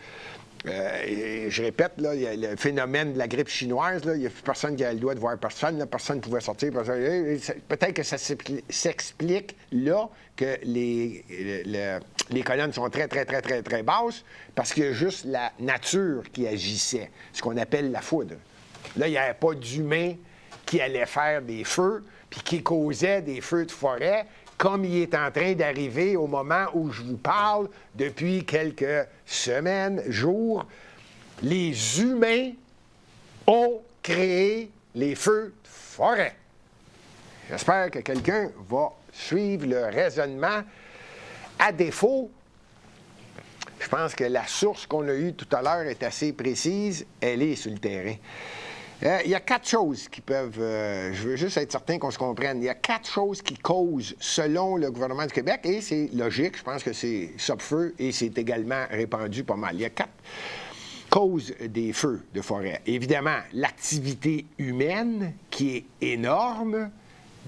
Et je répète, là, il y a le phénomène de la grippe chinoise. Là, il n'y a personne qui a le droit de voir personne. Là, personne ne pouvait sortir. Peut-être que ça s'explique là que les colonnes sont très, très, très, très, très basses parce qu'il y a juste la nature qui agissait, ce qu'on appelle la foudre. Là, il n'y avait pas d'humain qui allait faire des feux puis qui causait des feux de forêt, comme il est en train d'arriver au moment où je vous parle, depuis quelques semaines, jours, les humains ont créé les feux de forêt. J'espère que quelqu'un va suivre le raisonnement. À défaut, je pense que la source qu'on a eue tout à l'heure est assez précise. Elle est sur le terrain. Il y a 4 choses qui peuvent... je veux juste être certain qu'on se comprenne. Il y a 4 choses qui causent, selon le gouvernement du Québec, et c'est logique, je pense que c'est Sopfeu, et c'est également répandu pas mal. Il y a 4 causes des feux de forêt. Évidemment, l'activité humaine, qui est énorme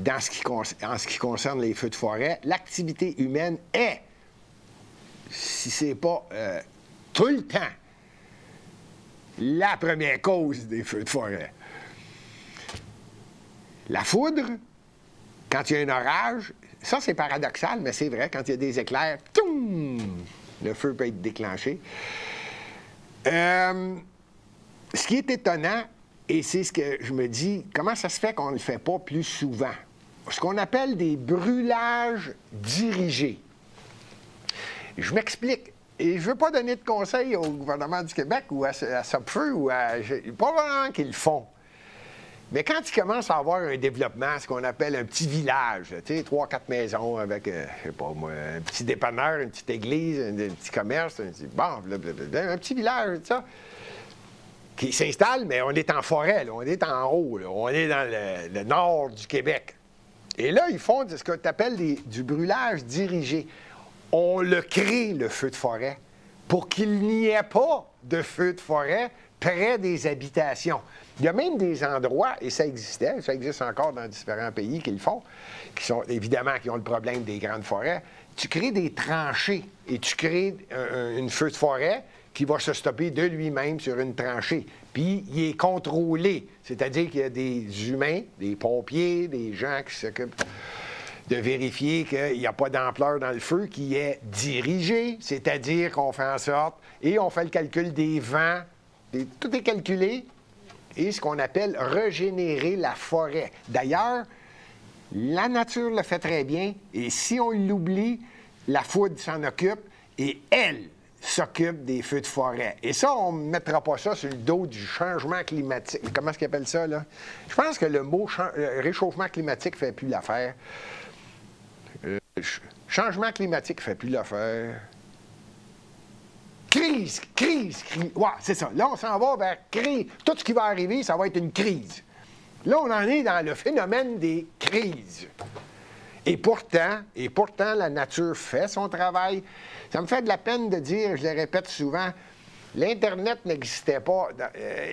en ce qui concerne les feux de forêt. L'activité humaine est, si c'est pas tout le temps, la première cause des feux de forêt. La foudre, quand il y a un orage, ça c'est paradoxal, mais c'est vrai, quand il y a des éclairs, toum, le feu peut être déclenché. Ce qui est étonnant, et c'est ce que je me dis, comment ça se fait qu'on ne le fait pas plus souvent? Ce qu'on appelle des brûlages dirigés. Je m'explique. Et je ne veux pas donner de conseils au gouvernement du Québec ou à Sopfeu ou à... Pas vraiment qu'ils le font. Mais quand ils commencent à avoir un développement, ce qu'on appelle un petit village, tu sais, 3-4 maisons avec, je sais pas moi, un petit dépanneur, une petite église, un petit commerce, un petit village, ça, qui s'installe, mais on est en forêt, là, on est en haut, là, on est dans le nord du Québec. Et là, ils font ce que tu appelles du brûlage dirigé. On le crée, le feu de forêt, pour qu'il n'y ait pas de feu de forêt près des habitations. Il y a même des endroits, et ça existait, ça existe encore dans différents pays qui le font, qui sont évidemment qui ont le problème des grandes forêts. Tu crées des tranchées et tu crées une feu de forêt qui va se stopper de lui-même sur une tranchée. Puis, il est contrôlé, c'est-à-dire qu'il y a des humains, des pompiers, des gens qui s'occupent de vérifier qu'il n'y a pas d'ampleur dans le feu, qui est dirigé, c'est-à-dire qu'on fait en sorte, et on fait le calcul des vents, tout est calculé, et ce qu'on appelle régénérer la forêt. D'ailleurs, la nature le fait très bien, et si on l'oublie, la foudre s'en occupe, et elle s'occupe des feux de forêt. Et ça, on ne mettra pas ça sur le dos du changement climatique. Comment est-ce qu'ils appellent ça, là? Je pense que le mot réchauffement climatique ne fait plus l'affaire. Changement climatique ne fait plus l'affaire. Crise. Ouais, c'est ça. Là, on s'en va vers crise. Tout ce qui va arriver, ça va être une crise. Là, on en est dans le phénomène des crises. Et pourtant, la nature fait son travail. Ça me fait de la peine de dire, je le répète souvent, l'Internet n'existait pas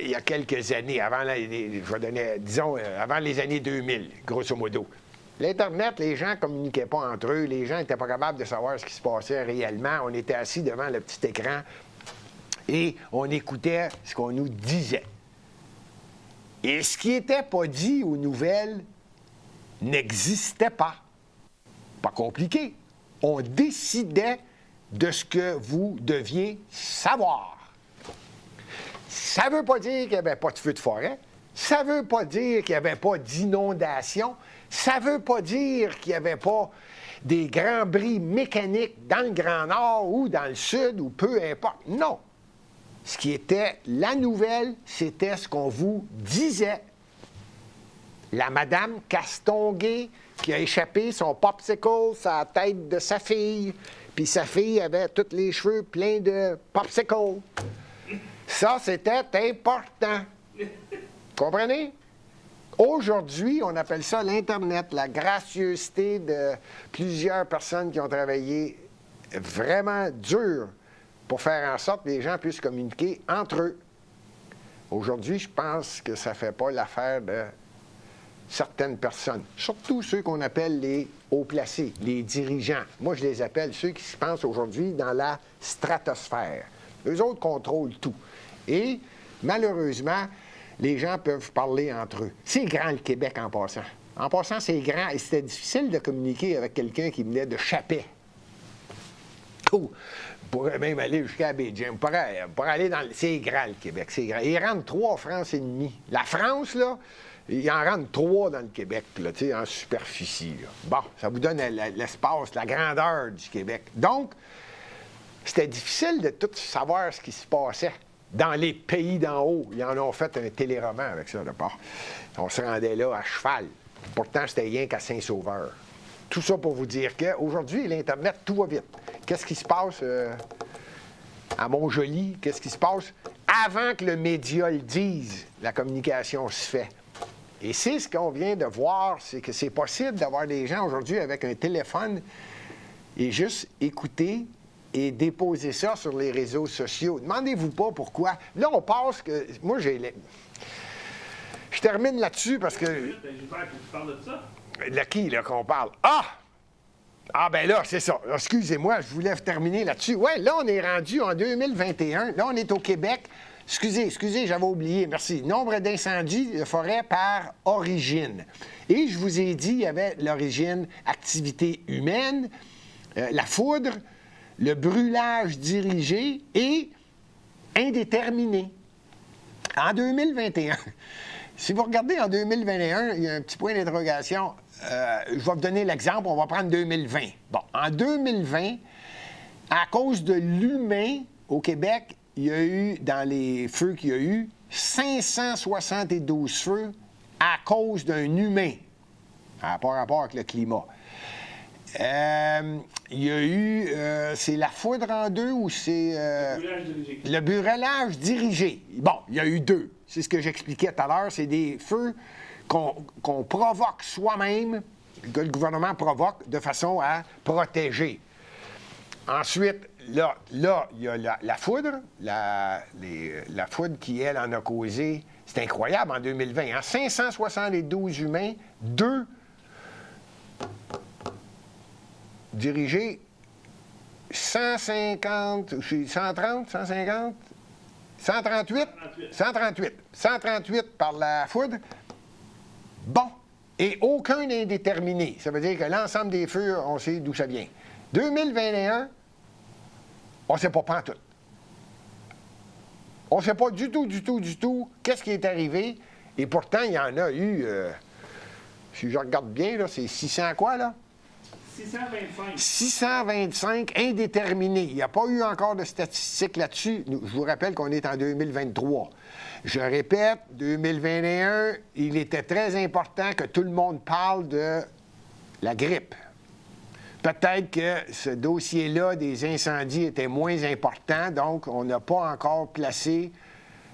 il y a quelques années, avant les années 2000, grosso modo. L'Internet, les gens ne communiquaient pas entre eux, les gens n'étaient pas capables de savoir ce qui se passait réellement. On était assis devant le petit écran et on écoutait ce qu'on nous disait. Et ce qui n'était pas dit aux nouvelles n'existait pas. Pas compliqué. On décidait de ce que vous deviez savoir. Ça ne veut pas dire qu'il n'y avait pas de feu de forêt. Ça ne veut pas dire qu'il n'y avait pas d'inondation. Ça ne veut pas dire qu'il n'y avait pas des grands bris mécaniques dans le Grand Nord ou dans le Sud ou peu importe. Non. Ce qui était la nouvelle, c'était ce qu'on vous disait. La madame Castonguay qui a échappé son popsicle sur la tête de sa fille, puis sa fille avait tous les cheveux pleins de popsicle. Ça, c'était important. Comprenez? Aujourd'hui, on appelle ça l'Internet, la gracieuseté de plusieurs personnes qui ont travaillé vraiment dur pour faire en sorte que les gens puissent communiquer entre eux. Aujourd'hui, je pense que ça ne fait pas l'affaire de certaines personnes, surtout ceux qu'on appelle les hauts placés, les dirigeants. Moi, je les appelle ceux qui se pensent aujourd'hui dans la stratosphère. Eux autres contrôlent tout. Et malheureusement, les gens peuvent parler entre eux. C'est grand, le Québec, en passant. En passant, c'est grand et c'était difficile de communiquer avec quelqu'un qui venait de Chapais. On pourrait même aller jusqu'à Abidjan. On pourrait aller dans... C'est grand, le Québec, c'est grand. Il rentre 3 France et demi. La France, là, il en rentre 3 dans le Québec, là, tu sais, en superficie. Là. Bon, ça vous donne l'espace, la grandeur du Québec. Donc, c'était difficile de tout savoir ce qui se passait. Dans les pays d'en haut, ils en ont fait un téléroman avec ça, d'abord. On se rendait là à cheval. Pourtant, c'était rien qu'à Saint-Sauveur. Tout ça pour vous dire qu'aujourd'hui, l'Internet, tout va vite. Qu'est-ce qui se passe à Montjoly? Qu'est-ce qui se passe avant que le média le dise? La communication se fait. Et c'est ce qu'on vient de voir, c'est que c'est possible d'avoir des gens aujourd'hui avec un téléphone et juste écouter et déposer ça sur les réseaux sociaux. Demandez-vous pas pourquoi. Là, on passe que... Moi, Je termine là-dessus parce que... Gilbert, tu parles de ça? De qui, là, qu'on parle? Ah, ben là, c'est ça. Excusez-moi, je voulais terminer là-dessus. Ouais, là, on est rendu en 2021. Là, on est au Québec. Excusez, j'avais oublié. Merci. Nombre d'incendies de forêt par origine. Et je vous ai dit, il y avait l'origine activité humaine, la foudre, le brûlage dirigé et indéterminé. En 2021, si vous regardez en 2021, il y a un petit point d'interrogation. Je vais vous donner l'exemple, on va prendre 2020. Bon, en 2020, à cause de l'humain au Québec, il y a eu, dans les feux qu'il y a eu, 572 feux à cause d'un humain. Ça n'a pas rapport avec le climat. Il y a eu... c'est la foudre en deux ou c'est... Le brûlage dirigé. Le brûlage dirigé. Bon, il y a eu 2. C'est ce que j'expliquais tout à l'heure. C'est des feux qu'on provoque soi-même que le gouvernement provoque de façon à protéger. Ensuite, là, il y a la foudre. La foudre qui, elle, en a causé, c'est incroyable en 2020. 572 humains, 2 dirigés, 150, 130, 150, 138 par la foudre. Bon. Et aucun indéterminé. Ça veut dire que l'ensemble des feux, on sait d'où ça vient. 2021, on ne sait pas pantoute. On ne sait pas du tout qu'est-ce qui est arrivé. Et pourtant, il y en a eu, si je regarde bien, là, c'est 600 quoi, là? 625. 625 indéterminés. Il n'y a pas eu encore de statistiques là-dessus. Je vous rappelle qu'on est en 2023. Je répète, 2021, il était très important que tout le monde parle de la grippe. Peut-être que ce dossier-là des incendies était moins important, donc on n'a pas encore placé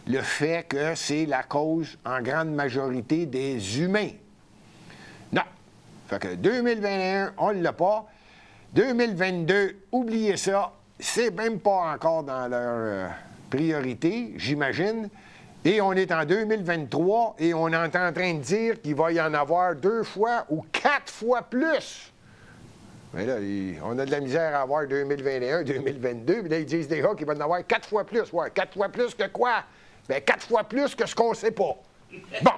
le fait que c'est la cause en grande majorité des humains. Non. Fait que 2021, on ne l'a pas. 2022, oubliez ça, c'est même pas encore dans leur priorité, j'imagine. Et on est en 2023 et on est en train de dire qu'il va y en avoir 2 fois ou 4 fois plus. Mais là, on a de la misère à avoir 2021, 2022, puis là, ils disent déjà qu'il va en avoir 4 fois plus. Ouais, 4 fois plus que quoi? Bien, 4 fois plus que ce qu'on ne sait pas. Bon,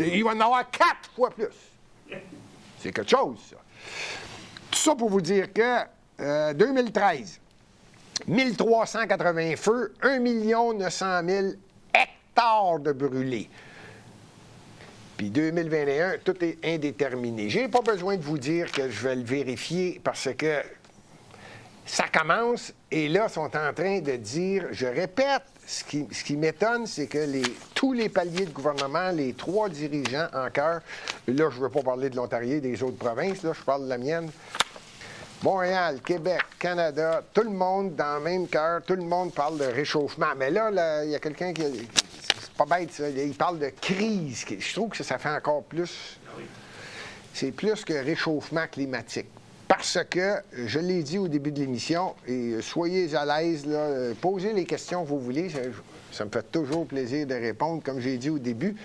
il va en avoir 4 fois plus. C'est quelque chose, ça. Tout ça pour vous dire que 2013, 1380 feux, 1 900 000 hectares de brûlés. Puis 2021, tout est indéterminé. Je n'ai pas besoin de vous dire que je vais le vérifier parce que ça commence et là, ils sont en train de dire, je répète, ce qui m'étonne, c'est que tous les paliers de gouvernement, les 3 dirigeants en cœur, là, je ne veux pas parler de l'Ontario et des autres provinces, là, je parle de la mienne, Montréal, Québec, Canada, tout le monde dans le même cœur, tout le monde parle de réchauffement. Mais là, il y a quelqu'un qui... C'est pas bête, ça. Il parle de crise. Je trouve que ça fait encore plus... C'est plus que réchauffement climatique. Parce que, je l'ai dit au début de l'émission, et soyez à l'aise, là, posez les questions que vous voulez. Ça me fait toujours plaisir de répondre, comme j'ai dit au début.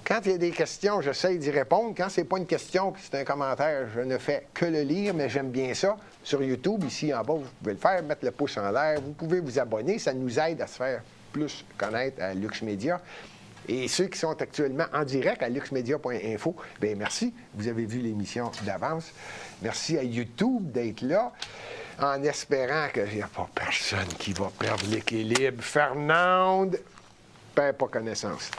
Quand il y a des questions, j'essaie d'y répondre. Quand c'est pas une question, puis c'est un commentaire, je ne fais que le lire, mais j'aime bien ça. Sur YouTube, ici en bas, vous pouvez le faire, mettre le pouce en l'air. Vous pouvez vous abonner. Ça nous aide à se faire plus connaître à Lux Média. Et ceux qui sont actuellement en direct à luxmedia.info, bien merci. Vous avez vu l'émission d'avance. Merci à YouTube d'être là, en espérant qu'il n'y a pas personne qui va perdre l'équilibre. Fernande, perds pas connaissance.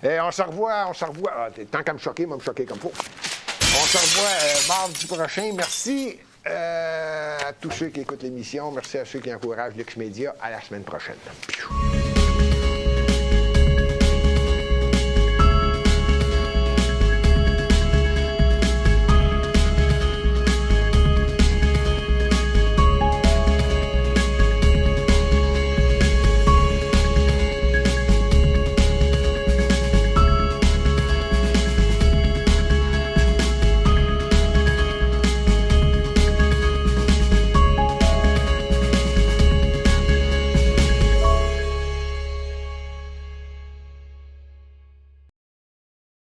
Et on se revoit. Ah, tant qu'à me choquer, moi me choquer comme faut. On se revoit mardi prochain. Merci à tous ceux qui écoutent l'émission. Merci à ceux qui encouragent Lux Média. À la semaine prochaine. Piou.